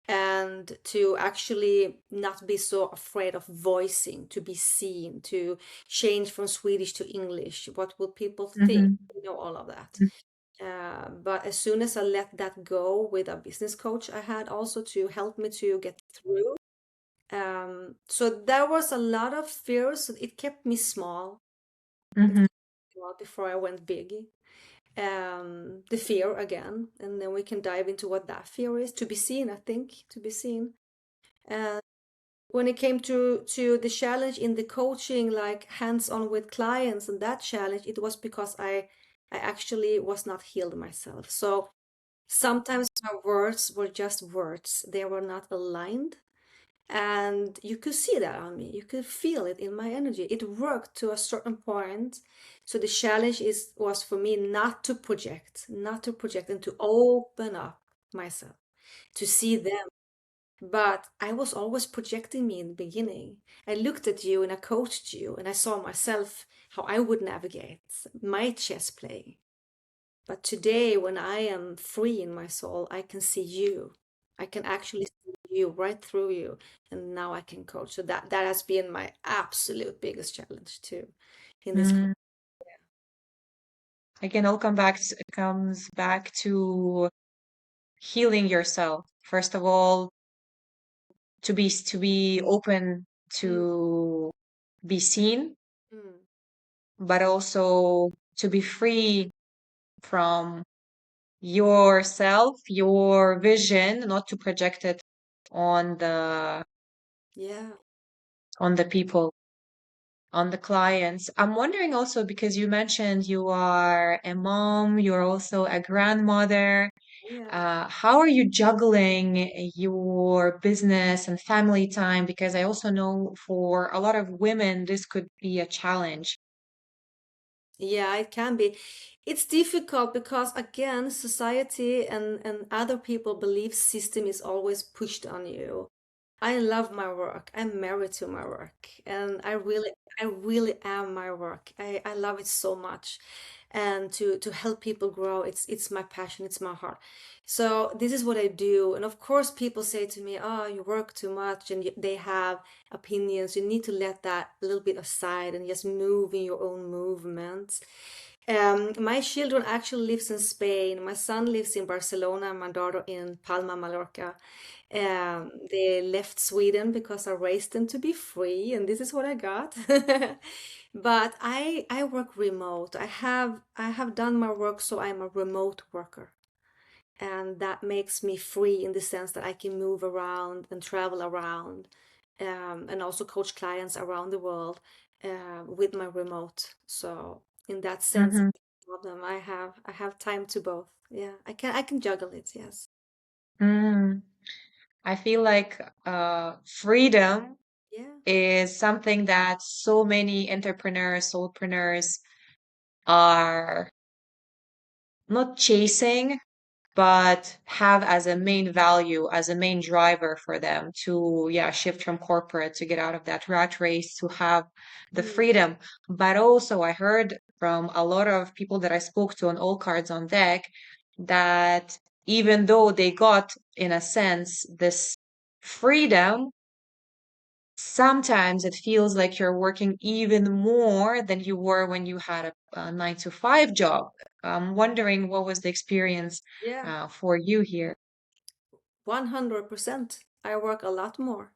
Speaker 2: and to actually not be so afraid of voicing, to be seen, to change from Swedish to English. What will people think?
Speaker 1: Mm-hmm.
Speaker 2: All of that. But as soon as I let that go with a business coach I had also to help me to get through. So there was a lot of fears. It kept me small. It
Speaker 1: Mm-hmm.
Speaker 2: kept me small before I went big. The fear again, and then we can dive into what that fear is. To be seen, I think, to be seen. And when it came to the challenge in the coaching, like hands-on with clients and that challenge, it was because I actually was not healed myself. So sometimes my words were just words. They were not aligned. And you could see that on me. You could feel it in my energy. It worked to a certain point. So the challenge was for me not to project and to open up myself, to see them. But I was always projecting me in the beginning. I looked at you and I coached you and I saw myself how I would navigate my chess play. But today, when I am free in my soul, I can see you. I can actually see you right through you. And now I can coach. So that has been my absolute biggest challenge too in this.
Speaker 1: Mm-hmm. Again, all comes back to healing yourself. First of all, to be open
Speaker 2: Mm,
Speaker 1: to be seen,
Speaker 2: mm.
Speaker 1: but also to be free from yourself, your vision, not to project it on
Speaker 2: Yeah.
Speaker 1: the people, on the clients. I'm wondering also because you mentioned you are a mom, you're also a grandmother.
Speaker 2: Yeah.
Speaker 1: How are you juggling your business and family time? Because I also know for a lot of women, this could be a challenge.
Speaker 2: Yeah, it can be. It's difficult because again, society and other people belief system is always pushed on you. I love my work. I'm married to my work, and I really am my work. I love it so much, and to help people grow, it's my passion, it's my heart. So this is what I do, and of course, people say to me, "Oh, you work too much," and they have opinions. You need to let that a little bit aside and just move in your own movements. My children actually lives in Spain. My son lives in Barcelona, my daughter in Palma, Mallorca. They left Sweden because I raised them to be free, and this is what I got. But I work remote. I have done my work, so I'm a remote worker, and that makes me free in the sense that I can move around and travel around, and also coach clients around the world with my remote. So in that sense,
Speaker 1: Mm-hmm.
Speaker 2: problem. I have time to both. Yeah, I can juggle it. Yes.
Speaker 1: Mm. I feel like freedom
Speaker 2: Yeah.
Speaker 1: is something that so many entrepreneurs, soulpreneurs are not chasing, but have as a main value, as a main driver for them to, yeah, shift from corporate, to get out of that rat race, to have the
Speaker 2: Mm.
Speaker 1: freedom. But also, I heard from a lot of people that I spoke to on All Cards on Deck that even though they got, in a sense, this freedom, sometimes it feels like you're working even more than you were when you had a 9 to 5 job. I'm wondering what was the experience
Speaker 2: Yeah.
Speaker 1: for you here.
Speaker 2: 100%. I work a lot more.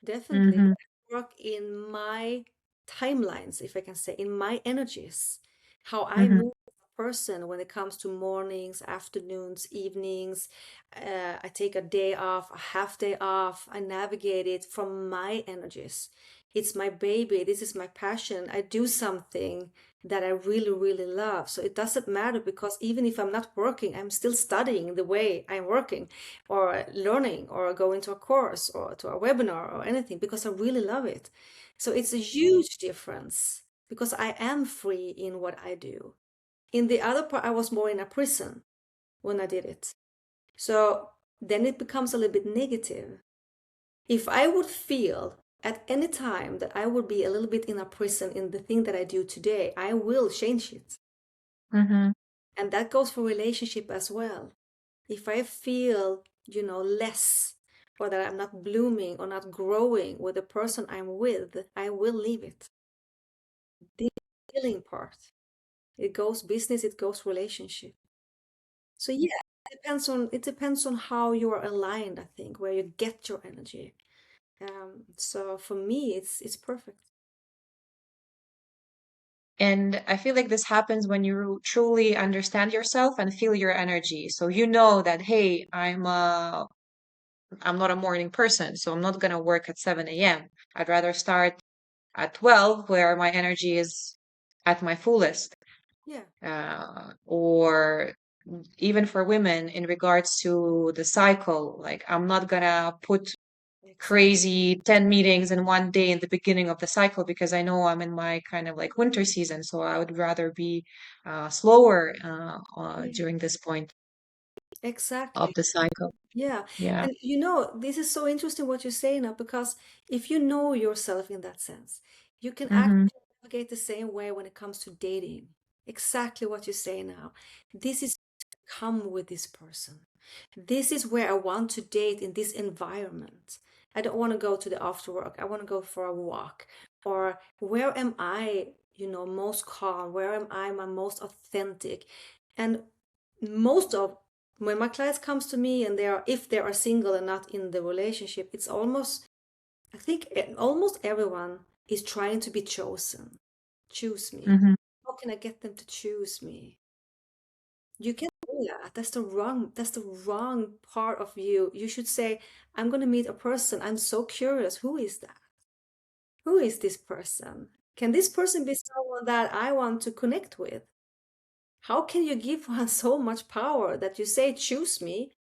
Speaker 2: Definitely.
Speaker 1: Mm-hmm,
Speaker 2: I work in my timelines, if I can say, in my energies, how I
Speaker 1: mm-hmm,
Speaker 2: move as a person when it comes to mornings, afternoons, evenings. I take a day off, a half day off. I navigate it from my energies. It's my baby. This is my passion. I do something that I really, really love. So it doesn't matter because even if I'm not working, I'm still studying the way I'm working or learning or going to a course or to a webinar or anything because I really love it. So it's a huge difference because I am free in what I do. In the other part, I was more in a prison when I did it. So then it becomes a little bit negative. If I would feel at any time that I would be a little bit in a prison in the thing that I do today, I will change it.
Speaker 1: mm-hmm.
Speaker 2: And that goes for relationship as well. If I feel, less or that I'm not blooming or not growing with the person I'm with, I will leave it. The healing part. It goes business, it goes relationship. So yeah, it depends on how you are aligned, I think, where you get your energy. So for me it's perfect.
Speaker 1: And I feel like this happens when you truly understand yourself and feel your energy. So you know that, hey, I'm not a morning person, so I'm not gonna work at 7 a.m. I'd rather start at 12 where my energy is at my fullest.
Speaker 2: Yeah,
Speaker 1: Or even for women in regards to the cycle, like I'm not gonna put
Speaker 2: exactly.
Speaker 1: crazy 10 meetings in one day in the beginning of the cycle because I know I'm in my kind of like winter season. So I would rather be slower
Speaker 2: Yeah,
Speaker 1: during this point of
Speaker 2: exactly.
Speaker 1: the cycle.
Speaker 2: Yeah.
Speaker 1: Yeah.
Speaker 2: And this is so interesting what you're saying now, because if you know yourself in that sense, you can
Speaker 1: Mm-hmm.
Speaker 2: actually navigate the same way when it comes to dating. Exactly what you say now. This is come with this person. This is where I want to date in this environment. I don't want to go to the after work. I want to go for a walk. Or where am I, most calm? Where am I my most authentic? And most of when my clients comes to me and if they are single and not in the relationship, it's almost, I think almost everyone is trying to be chosen. Choose me.
Speaker 1: Mm-hmm.
Speaker 2: How can I get them to choose me? You can't do that. That's the wrong part of you. You should say, I'm going to meet a person. I'm so curious. Who is that? Who is this person? Can this person be someone that I want to connect with? How can you give one so much power that you say, choose me,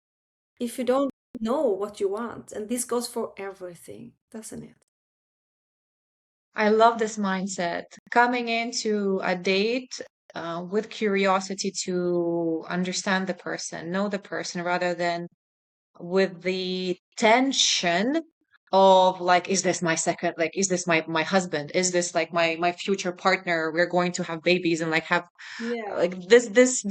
Speaker 2: if you don't know what you want? And this goes for everything, doesn't it?
Speaker 1: I love this mindset. Coming into a date with curiosity to understand the person, know the person, rather than with the tension of like, is this my second, like, is this my husband? Is this like my future partner? We're going to have babies and like have
Speaker 2: Yeah.
Speaker 1: like this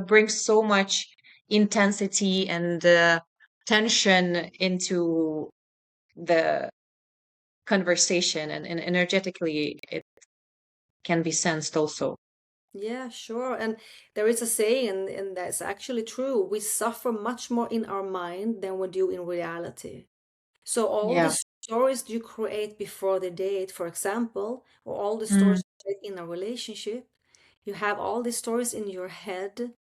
Speaker 1: brings so much intensity and tension into the conversation, and energetically it can be sensed also.
Speaker 2: Yeah, sure. And there is a saying, and that's actually true. We suffer much more in our mind than we do in reality. So all the
Speaker 1: Yeah.
Speaker 2: stories you create before the date, for example, or all the
Speaker 1: Mm,
Speaker 2: stories you create in a relationship, you have all these stories in your head,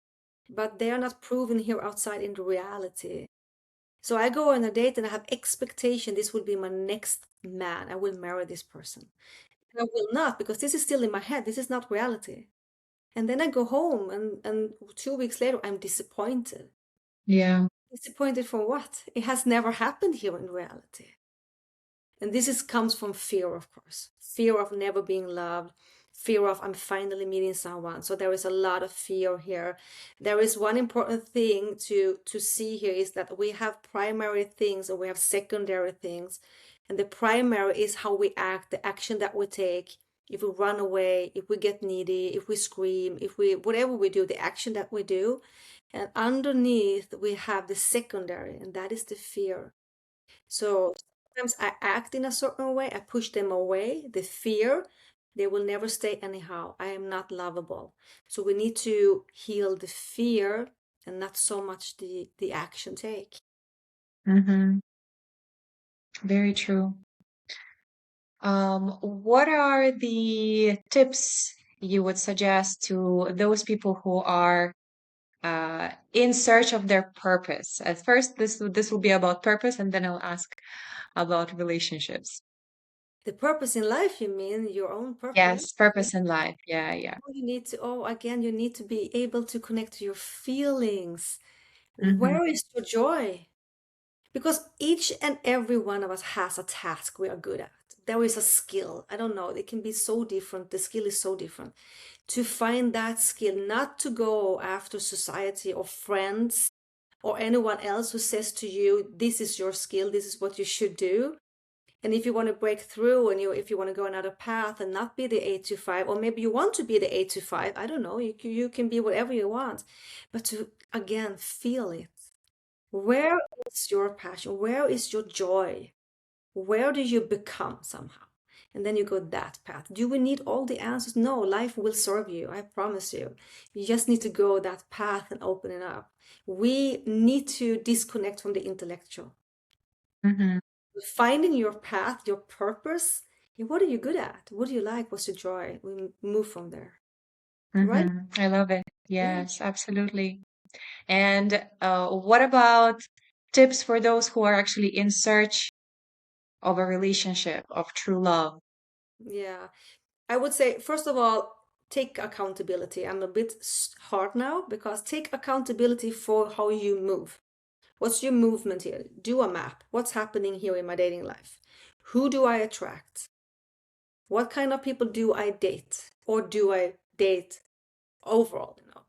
Speaker 2: but they are not proven here outside in the reality. So I go on a date and I have expectation this will be my next man. I will marry this person. And I will not because this is still in my head. This is not reality. And then I go home and 2 weeks later I'm disappointed.
Speaker 1: yeah.
Speaker 2: Disappointed for what? It has never happened here in reality. And this is comes from fear, of course. Fear of never being loved, fear of I'm finally meeting someone. So there is a lot of fear here. There is one important thing to see here is that we have primary things and we have secondary things. And the primary is how we act, the action that we take. If we run away, if we get needy, if we scream, if we whatever we do, the action that we do. And underneath we have the secondary, and that is the fear. So sometimes I act in a certain way, I push them away, the fear, they will never stay anyhow. I am not lovable. So we need to heal the fear and not so much the action take.
Speaker 1: Mm-hmm. Very true. What are the tips you would suggest to those people who are in search of their purpose? At first, this will be about purpose, and then I'll ask about relationships.
Speaker 2: The purpose in life, you mean your own purpose?
Speaker 1: Yes, purpose in life. Yeah, yeah.
Speaker 2: You need to, oh, again, you need to be able to connect to your feelings.
Speaker 1: Mm-hmm.
Speaker 2: Where is your joy? Because each and every one of us has a task we are good at. There is a skill. I don't know. It can be so different. The skill is so different. To find that skill, not to go after society or friends or anyone else who says to you, this is your skill, this is what you should do. And if you want to break through and if you want to go another path and not be the 8 to 5, or maybe you want to be the 8 to 5, I don't know, you can be whatever you want, but to again feel it. Where is your passion? Where is your joy? Where do you become somehow? And then you go that path. Do we need all the answers? No, life will serve you. I promise you. You just need to go that path and open it up. We need to disconnect from the intellectual.
Speaker 1: Mm-hmm.
Speaker 2: Finding your path, your purpose. Yeah, what are you good at? What do you like? What's your joy? We move from there. Right?
Speaker 1: Mm-hmm. I love it.
Speaker 2: Yeah.
Speaker 1: Yes, absolutely. And what about tips for those who are actually in search of a relationship, of true love?
Speaker 2: Yeah. I would say, first of all, take accountability. I'm a bit hard now because take accountability for how you move. What's your movement here? Do a map. What's happening here in my dating life? Who do I attract? What kind of people do I date? Or do I date overall, you know?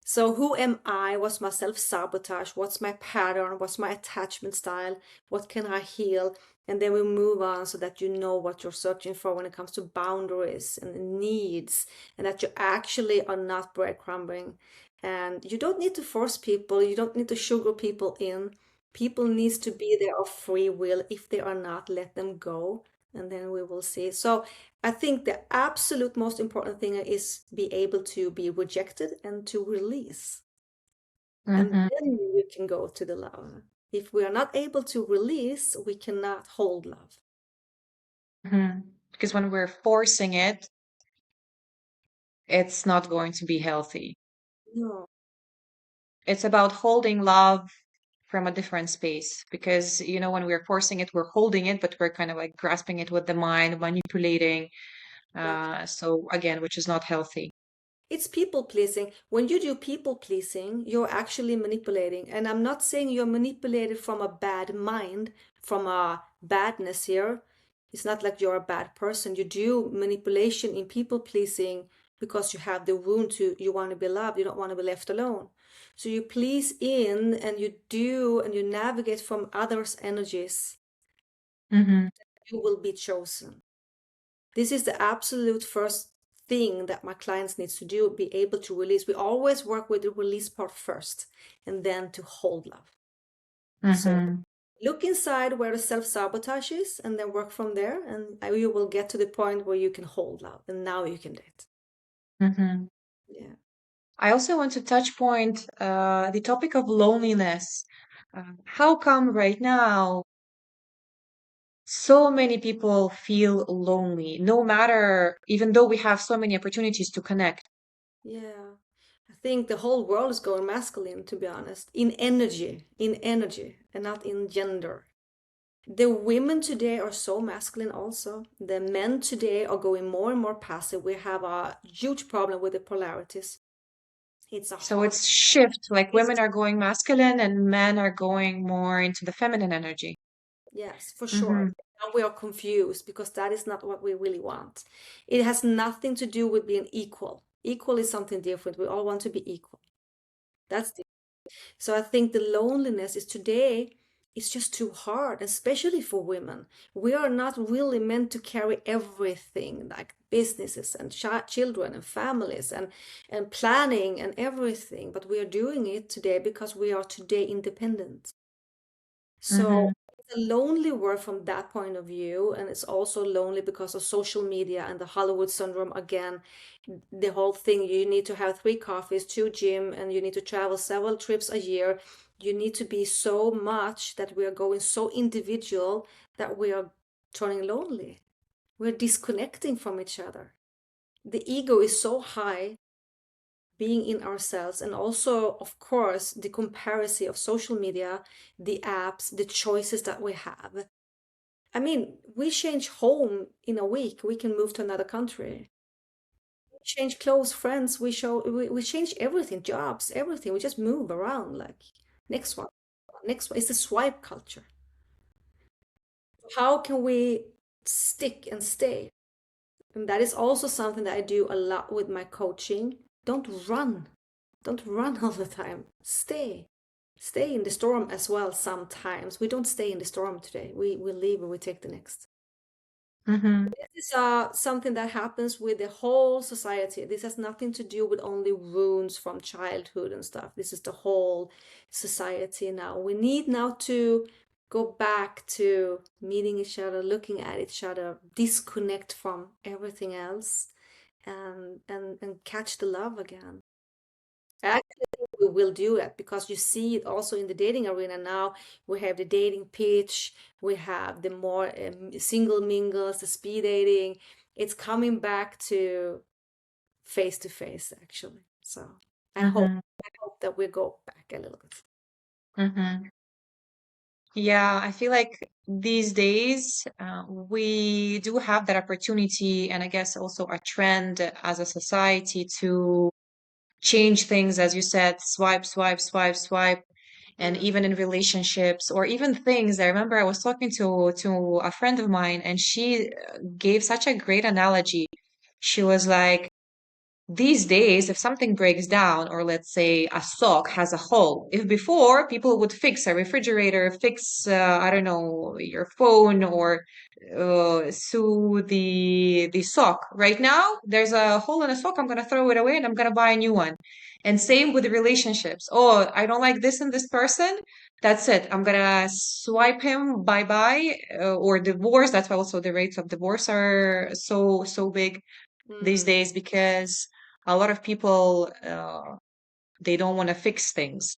Speaker 2: So who am I? What's my self-sabotage? What's my pattern? What's my attachment style? What can I heal? And then we move on so that you know what you're searching for when it comes to boundaries and needs, and that you actually are not breadcrumbing. And you don't need to force people, you don't need to sugar people in. People needs to be there of free will. If they are not, let them go, and then we will see. So I think the absolute most important thing is be able to be rejected and to release. And
Speaker 1: Mm-hmm.
Speaker 2: then you can go to the love. If we are not able to release, we cannot hold love.
Speaker 1: Mm-hmm. Because when we're forcing it, it's not going to be healthy.
Speaker 2: No.
Speaker 1: It's about holding love from a different space because, when we're forcing it, we're holding it, but we're kind of like grasping it with the mind, manipulating. So again, which is not healthy.
Speaker 2: It's people pleasing. When you do people pleasing, you're actually manipulating. And I'm not saying you're manipulated from a bad mind, from a badness here. It's not like you're a bad person. You do manipulation in people pleasing because you have the wound to, you want to be loved, you don't want to be left alone. So you please in and you do and you navigate from others' energies.
Speaker 1: Mm-hmm.
Speaker 2: You will be chosen. This is the absolute first thing that my clients needs to do, be able to release. We always work with the release part first and then to hold love. So
Speaker 1: Mm-hmm.
Speaker 2: look inside where the self-sabotage is and then work from there, and you will get to the point where you can hold love, and now you can date.
Speaker 1: Mm-hmm.
Speaker 2: Yeah.
Speaker 1: I also want to touch point the topic of loneliness. How come right now so many people feel lonely, no matter, even though we have so many opportunities to connect?
Speaker 2: Yeah. I think the whole world is going masculine, to be honest, in energy, and not in gender. The women today are so masculine also. The men today are going more and more passive. We have a huge problem with the polarities. It's a
Speaker 1: So
Speaker 2: hard,
Speaker 1: it's shift, like
Speaker 2: it's,
Speaker 1: women are going masculine and men are going more into the feminine energy.
Speaker 2: yes, for sure.
Speaker 1: Mm-hmm.
Speaker 2: Now we are confused because that is not what we really want. It has nothing to do with being equal. Equal is something different. We all want to be equal. That's the So I think the loneliness is today is just too hard, especially for women. We are not really meant to carry everything like businesses and children and families and planning and everything, but we are doing it today because we are today independent. So
Speaker 1: Mm-hmm.
Speaker 2: it's a lonely world from that point of view, and it's also lonely because of social media and the Hollywood syndrome again. The whole thing, you need to have 3 coffees, 2 gym, and you need to travel several trips a year. You need to be so much that we are going so individual that we are turning lonely. We're disconnecting from each other. The ego is so high being in ourselves, and also of course the comparison of social media, the apps, the choices that we have. I mean, we change home in a week, we can move to another country. We change clothes, friends, we change everything, jobs, everything. We just move around like next one, next one. It's a swipe culture. How can we stick and stay? And that is also something that I do a lot with my coaching. Don't run. Don't run all the time. Stay. Stay in the storm as well sometimes. We don't stay in the storm today. We leave and we take the next.
Speaker 1: Mm-hmm.
Speaker 2: This is something that happens with the whole society. This has nothing to do with only wounds from childhood and stuff. This is the whole society now. We need now to go back to meeting each other, looking at each other, disconnect from everything else, and catch the love again. Actually, we will do it because you see it also in the dating arena now. We have the dating pitch, we have the more single mingles, the speed dating. It's coming back to face actually. So
Speaker 1: Mm-hmm.
Speaker 2: I hope that we go back a little bit.
Speaker 1: Mm-hmm. Yeah, I feel like these days we do have that opportunity, and I guess also a trend as a society to change things, as you said, swipe, swipe, swipe, swipe, and
Speaker 2: Mm,
Speaker 1: even in relationships or even things. I remember I was talking to a friend of mine, and she gave such a great analogy. She was like, these days, if something breaks down, or let's say a sock has a hole, if before people would fix a refrigerator, fix, I don't know, your phone, or sew the sock. Right now, there's a hole in a sock. I'm gonna throw it away and I'm gonna buy a new one. And same with the relationships. Oh, I don't like this and this person. That's it. I'm gonna swipe him bye bye, or divorce. That's why also the rates of divorce are so big these
Speaker 2: mm,
Speaker 1: days because a lot of people they don't want to fix things.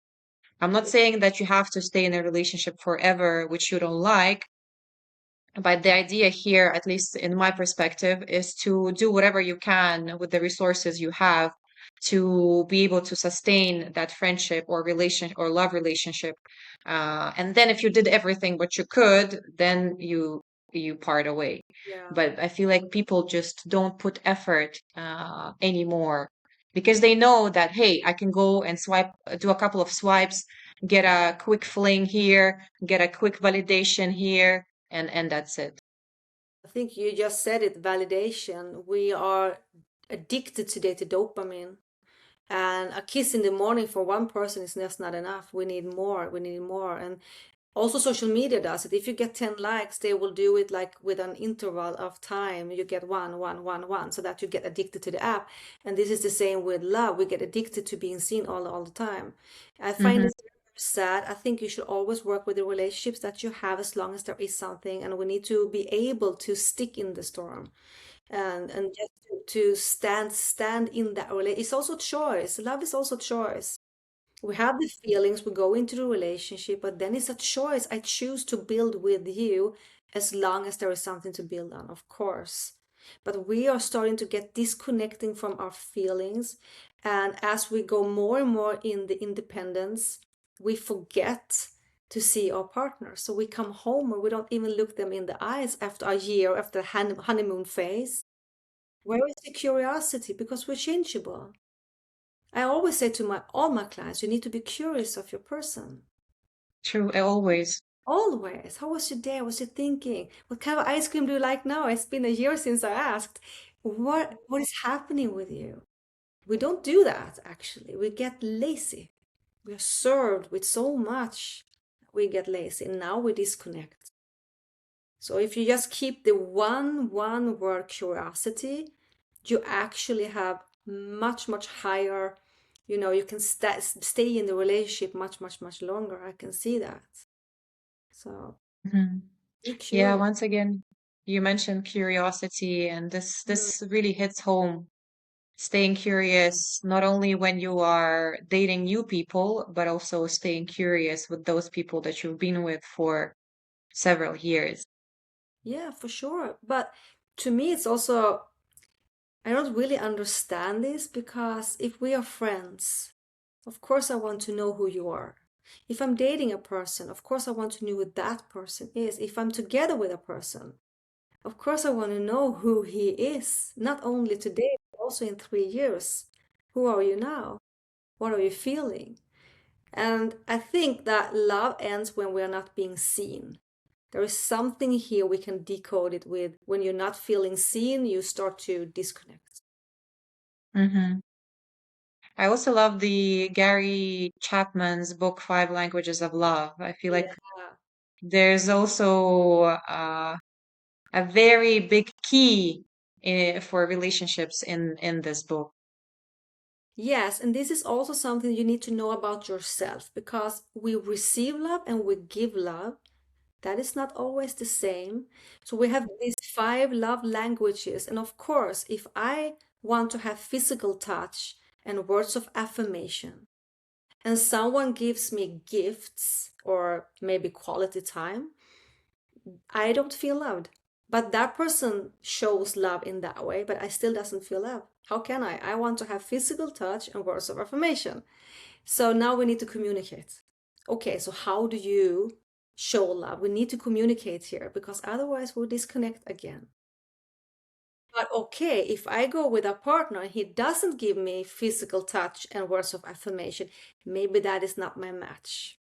Speaker 1: I'm not saying that you have to stay in a relationship forever, which you don't like, but the idea here, at least in my perspective, is to do whatever you can with the resources you have to be able to sustain that friendship or relation or love relationship. And then if you did everything what you could, then you part away.
Speaker 2: yeah.
Speaker 1: But I feel like people just don't put effort anymore because they know that, hey, I can go and swipe, do a couple of swipes, get a quick fling here, get a quick validation here, and that's it.
Speaker 2: I think you just said it, validation. We are addicted today to dopamine. And a kiss in the morning for one person is just not enough. We need more. We need more. And Also, social media does it. If you get 10 likes, they will do it like with an interval of time. You get one, one, one, one, so that you get addicted to the app. And this is the same with love. We get addicted to being seen all the time. I find
Speaker 1: Mm-hmm.
Speaker 2: it very sad. I think you should always work with the relationships that you have as long as there is something. And we need to be able to stick in the storm and just to stand in that relationship. It's also choice. Love is also choice. We have the feelings, we go into the relationship, but then it's a choice. I choose to build with you as long as there is something to build on, of course. But we are starting to get disconnecting from our feelings. And as we go more and more in the independence, we forget to see our partner. So we come home and we don't even look them in the eyes after a year, after the honeymoon phase. Where is the curiosity? Because we're changeable. I always say to my all my clients, you need to be curious of your person.
Speaker 1: True, always.
Speaker 2: Always. How was your day? What was you thinking? What kind of ice cream do you like now? It's been a year since I asked. What is happening with you? We don't do that actually. We get lazy. We are served with so much. We get lazy. And now we disconnect. So if you just keep the one word curiosity, you actually have much higher, you can stay in the relationship much longer. I can see that. So
Speaker 1: Hmm.
Speaker 2: be
Speaker 1: Yeah,
Speaker 2: curious.
Speaker 1: once again, you mentioned curiosity, and this
Speaker 2: Mm.
Speaker 1: this really hits home. Staying curious, not only when you are dating new people, but also staying curious with those people that you've been with for several years.
Speaker 2: Yeah, for sure. But to me, it's also, I don't really understand this because if we are friends, of course I want to know who you are. If I'm dating a person, of course I want to know who that person is. If I'm together with a person, of course, I want to know who he is, not only today, but also in 3 years. Who are you now? What are you feeling? And I think that love ends when we are not being seen. There is something here we can decode it with. When you're not feeling seen, you start to disconnect.
Speaker 1: Hmm. I also love the Gary Chapman's book, Five Languages of Love. I feel
Speaker 2: Yeah.
Speaker 1: like there's also a very big key for relationships in this book.
Speaker 2: Yes, and this is also something you need to know about yourself because we receive love and we give love. That is not always the same. So we have these five love languages. And of course, if I want to have physical touch and words of affirmation, and someone gives me gifts or maybe quality time, I don't feel loved. But that person shows love in that way, but I still doesn't feel love. How can I? I want to have physical touch and words of affirmation. So now we need to communicate. Okay, so how do you show love? We need to communicate here because otherwise we'll disconnect again. But okay, if I go with a partner and he doesn't give me physical touch and words of affirmation, maybe that is not my match.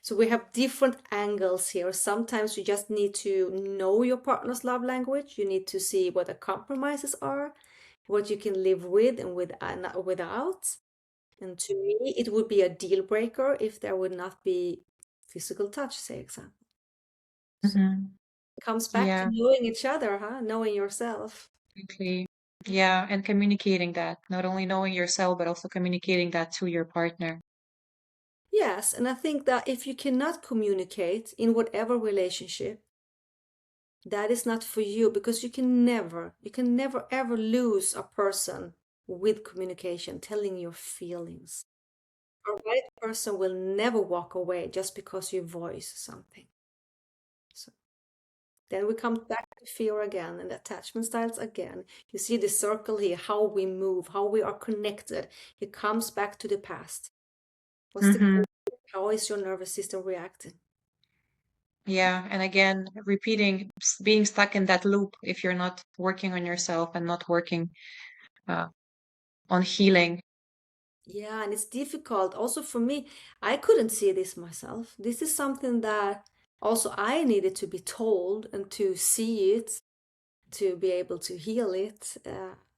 Speaker 2: So we have different angles here. Sometimes you just need to know your partner's love language. You need to see what the compromises are, what you can live with and without. And to me, it would be a deal breaker if there would not be physical touch, say example. So
Speaker 1: Hmm.
Speaker 2: it comes back to
Speaker 1: Yeah,
Speaker 2: knowing each other, huh? Knowing yourself.
Speaker 1: exactly. Yeah, and communicating that, not only knowing yourself, but also communicating that to your partner.
Speaker 2: Yes, and I think that if you cannot communicate in whatever relationship, that is not for you because you can never ever lose a person with communication, telling your feelings. A right person will never walk away just because you voice something. So then we come back to fear again and attachment styles again. You see the circle here, how we move, how we are connected. It comes back to the past. What's the
Speaker 1: Hmm.
Speaker 2: how is your nervous system reacting?
Speaker 1: Yeah, and again, repeating, being stuck in that loop if you're not working on yourself and not working uh, on healing.
Speaker 2: Yeah, and it's difficult also for me. I couldn't see this myself. This is something that also I needed to be told and to see it to be able to heal it.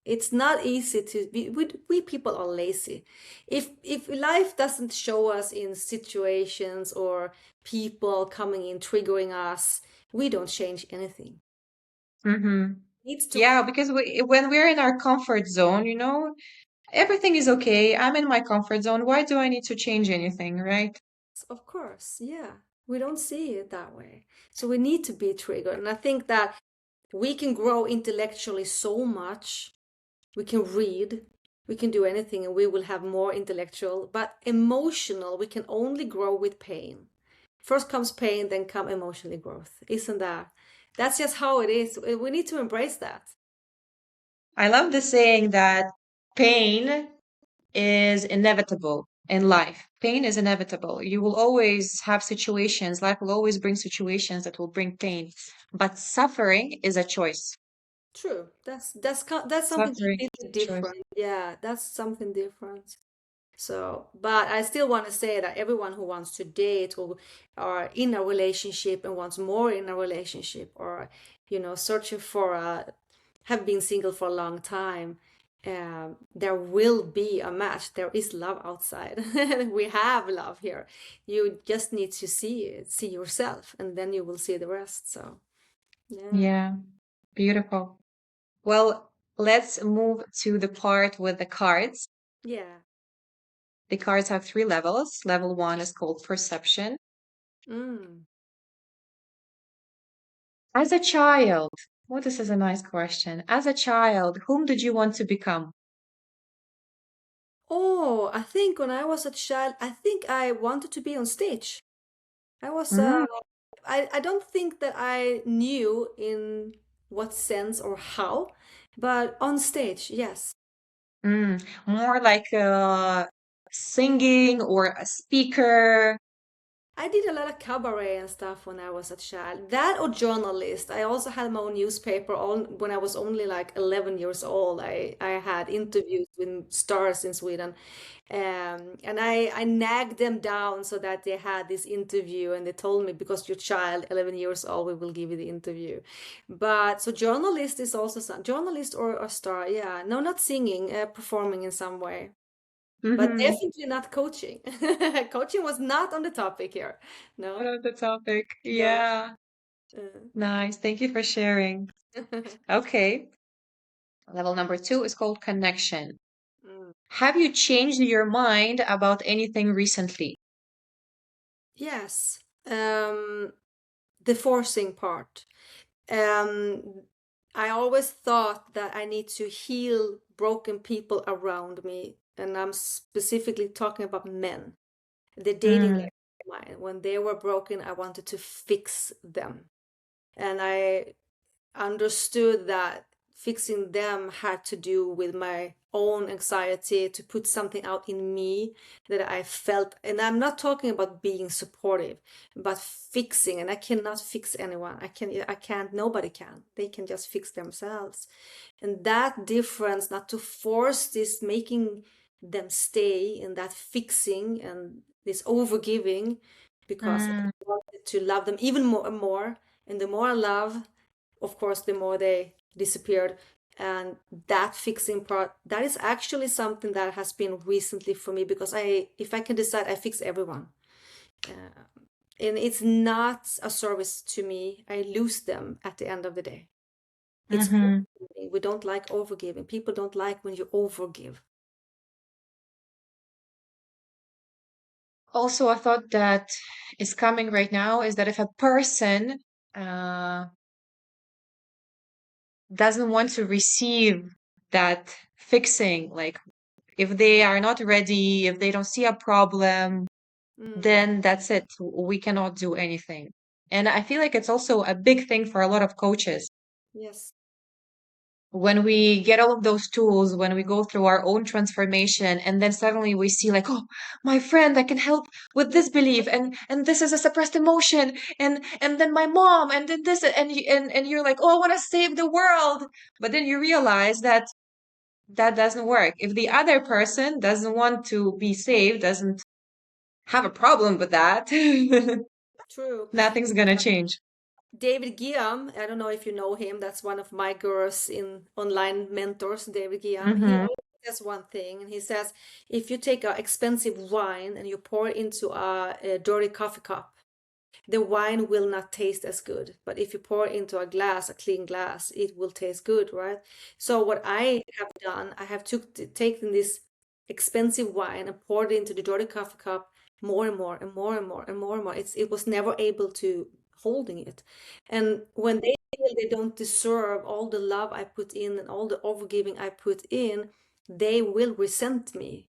Speaker 2: It's not easy to be, we people are lazy. If life doesn't show us in situations or people coming in triggering us, we don't change anything.
Speaker 1: Mm-hmm.
Speaker 2: Needs to
Speaker 1: Yeah, because when we're in our comfort zone, everything is okay. I'm in my comfort zone. Why do I need to change anything, right?
Speaker 2: of course, yeah. We don't see it that way. So we need to be triggered. And I think that we can grow intellectually so much. We can read, we can do anything, and we will have more intellectual. But emotional, we can only grow with pain. First comes pain, then come emotionally growth. Isn't that? That's just how it is. We need to embrace that.
Speaker 1: I love the saying that pain is inevitable in life. Pain is inevitable. You will always have situations, life will always bring situations that will bring pain. But suffering is a choice.
Speaker 2: True. That's something
Speaker 1: Suffering is
Speaker 2: completely
Speaker 1: a choice.
Speaker 2: different. Yeah, that's something different. So, but I still want to say that everyone who wants to date or are in a relationship and wants more in a relationship or, searching for have been single for a long time, there will be a match. There is love outside. We have love here. You just need to see it, see yourself, and then you will see the rest. So, yeah.
Speaker 1: Yeah, beautiful. Well, let's move to the part with the cards.
Speaker 2: Yeah.
Speaker 1: The cards have three levels. Level one is called perception.
Speaker 2: Mm.
Speaker 1: As a child, well, this is a nice question. As a child, whom did you want to become?
Speaker 2: Oh, I think when I was a child, I think I wanted to be on stage. I was
Speaker 1: Mm,
Speaker 2: I don't think that I knew in what sense or how, but on stage, yes.
Speaker 1: more like singing or a speaker.
Speaker 2: I did a lot of cabaret and stuff when I was a child. That or journalist. I also had my own newspaper on when I was only like 11 years old. I had interviews with stars in Sweden. And I nagged them down so that they had this interview and they told me because your child, 11 years old, we will give you the interview. But so journalist is also some journalist or a star. Yeah. No, not singing, performing in some way. But
Speaker 1: Mm-hmm.
Speaker 2: definitely not coaching. Coaching was not on the topic here.
Speaker 1: What
Speaker 2: No,
Speaker 1: of the topic?
Speaker 2: no.
Speaker 1: Yeah,
Speaker 2: Uh,
Speaker 1: nice. Thank you for sharing. Okay. Level number two is called connection.
Speaker 2: mm.
Speaker 1: Have you changed your mind about anything recently?
Speaker 2: Yes. The forcing part. Um, I always thought that I need to heal broken people around me, and I'm specifically talking about men. The dating
Speaker 1: Mm,
Speaker 2: life of mine, when they were broken, I wanted to fix them, and I understood that fixing them had to do with my own anxiety to put something out in me that I felt. And I'm not talking about being supportive, but fixing. And I cannot fix anyone. I can't, nobody can. They can just fix themselves. And that difference, not to force this, making them stay in that fixing and this overgiving, because I
Speaker 1: mm,
Speaker 2: wanted to love them even more and more. And the more I love, of course, the more they disappeared. And that fixing part, that is actually something that has been recently for me because if I can decide, I fix everyone. Uh, and it's not a service to me. I lose them at the end of the day. It's
Speaker 1: mm-hmm.
Speaker 2: overgiving. We don't like overgiving. People don't like when you overgive.
Speaker 1: Also, a thought that is coming right now is that if a person uh, doesn't want to receive that fixing, like if they are not ready, if they don't see a problem,
Speaker 2: Mm,
Speaker 1: then that's it. We cannot do anything. And I feel like it's also a big thing for a lot of coaches.
Speaker 2: yes.
Speaker 1: When we get all of those tools, when we go through our own transformation, and then suddenly we see like, oh, my friend, I can help with this belief, and this is a suppressed emotion, and then my mom, and then this, and you're like, oh, I want to save the world, but then you realize that that doesn't work. If the other person doesn't want to be saved, doesn't have a problem with that,
Speaker 2: True.
Speaker 1: nothing's gonna change.
Speaker 2: David Guillaume, I don't know if you know him. That's one of my girls in online mentors, David Guillaume. He
Speaker 1: Mm-hmm.
Speaker 2: always says one thing, and he says, if you take an expensive wine and you pour it into a dirty coffee cup, the wine will not taste as good. But if you pour it into a glass, a clean glass, it will taste good, right? So what I have done, I have taken this expensive wine and poured it into the dirty coffee cup more and more and more and more and more and more. It was never able to holding it. And when they feel they don't deserve all the love I put in and all the overgiving I put in, they will resent me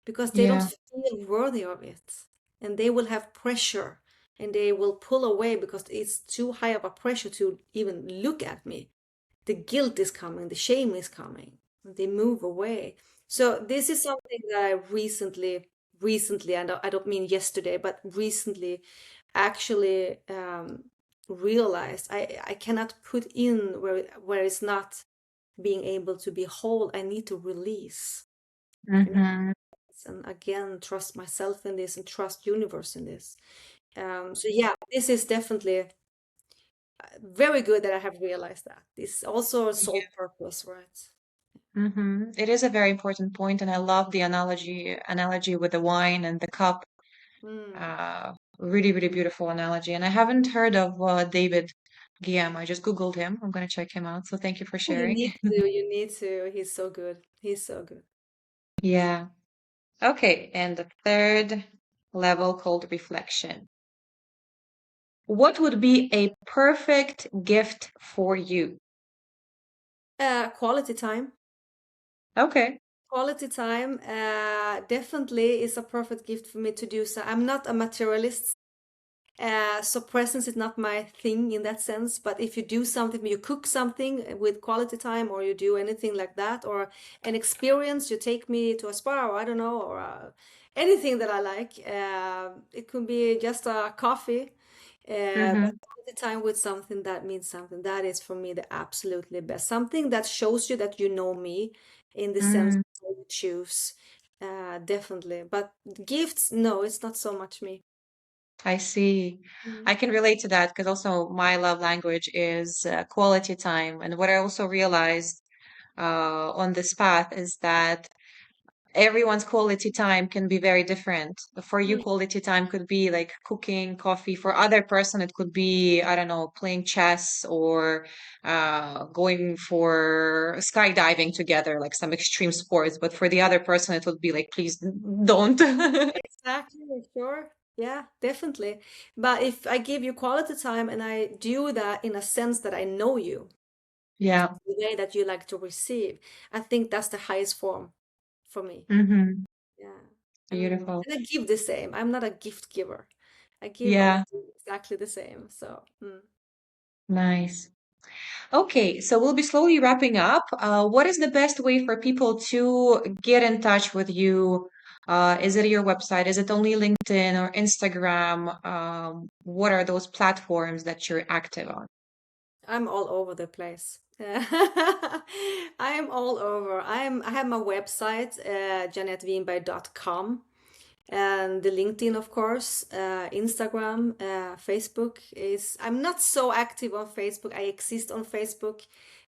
Speaker 2: because they don't
Speaker 1: Yeah.
Speaker 2: feel worthy of it. And they will have pressure and they will pull away because it's too high of a pressure to even look at me. The guilt is coming, the shame is coming. They move away. So this is something that I recently, and I don't mean yesterday, but recently actually realized I cannot put in where it's not being able to be whole. I need to release. I need
Speaker 1: Mm-hmm.
Speaker 2: and again trust myself in this and trust universe in this. So yeah, this is definitely very good that I have realized that. This also a
Speaker 1: Yeah.
Speaker 2: sole purpose, right?
Speaker 1: Mm-hmm. It is a very important point, and I love the analogy with the wine and the cup.
Speaker 2: Mm.
Speaker 1: Really, really beautiful analogy. And I haven't heard of David Guillaume. I just Googled him. I'm gonna check him out. So thank you for
Speaker 2: You
Speaker 1: sharing.
Speaker 2: need to, you need to. He's so good. He's so good.
Speaker 1: Yeah. Okay. And the third level called reflection. What would be a perfect gift for you?
Speaker 2: Quality time.
Speaker 1: Okay.
Speaker 2: Quality time definitely is a perfect gift for me to do so. I'm not a materialist. So presence is not my thing in that sense, but if you do something, you cook something with quality time, or you do anything like that, or an experience, you take me to a spa, or I don't know, or anything that I like. It could be just a coffee,
Speaker 1: Mm-hmm.
Speaker 2: but quality time with something that means something. That is for me the absolutely best. Something that shows you that you know me in the sense
Speaker 1: Mm,
Speaker 2: that you choose. Definitely. But gifts, no, it's not so much me.
Speaker 1: I see.
Speaker 2: Mhm.
Speaker 1: I can relate to that because also my love language is quality time. And what I also realized on this path is that everyone's quality time can be very different. For you, quality time could be like cooking, coffee. For other person, it could be, I don't know, playing chess or going for skydiving together, like some extreme sports. But for the other person, it would be like, please don't.
Speaker 2: Exactly, sure. Yeah, definitely. But if I give you quality time and I do that in a sense that I know you,
Speaker 1: Yeah.
Speaker 2: the way that you like to receive, I think that's the highest form for me.
Speaker 1: Hmm.
Speaker 2: Yeah.
Speaker 1: Beautiful.
Speaker 2: And I give the same. I'm not a gift giver. I give
Speaker 1: Yeah.
Speaker 2: also exactly the same. So,
Speaker 1: Nice. Okay, so we'll be slowly wrapping up. What is the best way for people to get in touch with you? Is it your website? Is it only LinkedIn or Instagram? What are those platforms that you're active on?
Speaker 2: I'm all over the place. I am all over. I have my website, JeanetteVinberg.com. And the LinkedIn, of course, Instagram, Facebook is. I'm not so active on Facebook. I exist on Facebook,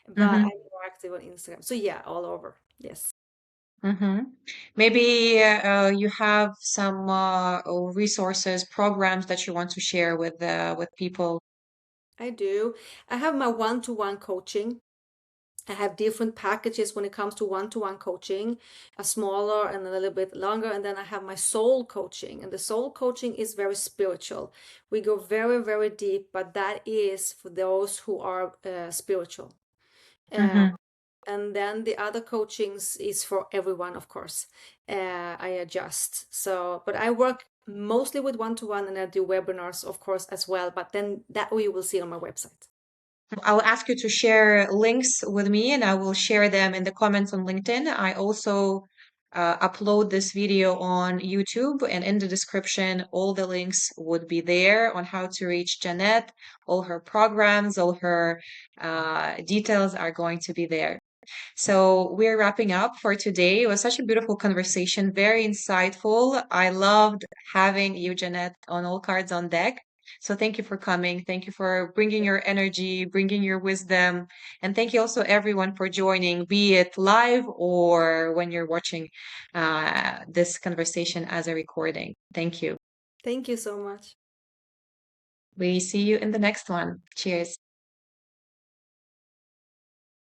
Speaker 2: but
Speaker 1: Mm-hmm.
Speaker 2: I'm more active on Instagram. So yeah, all over. Yes,
Speaker 1: Mm-hmm. Maybe you have some resources, programs that you want to share with people.
Speaker 2: I do. I have my one-to-one coaching. I have different packages when it comes to one-to-one coaching, a smaller and a little bit longer. And then I have my soul coaching. And the soul coaching is very spiritual. We go very, very deep, but that is for those who are spiritual. Uh,
Speaker 1: Mm-hmm.
Speaker 2: and then the other coachings is for everyone, of course. I adjust. So, but I work mostly with one-to-one and I do webinars, of course, as well. But then that you will see on my website.
Speaker 1: I'll ask you to share links with me and I will share them in the comments on LinkedIn. I also upload this video on YouTube and in the description, all the links would be there on how to reach Jeanette. All her programs, all her details are going to be there. So we're wrapping up for today. It was such a beautiful conversation, very insightful. I loved having you, Jeanette, on All Cards on Deck. So thank you for coming. Thank you for bringing your energy, bringing your wisdom. And thank you also everyone for joining, be it live or when you're watching this conversation as a recording. Thank you.
Speaker 2: Thank you so much.
Speaker 1: We see you in the next one. Cheers.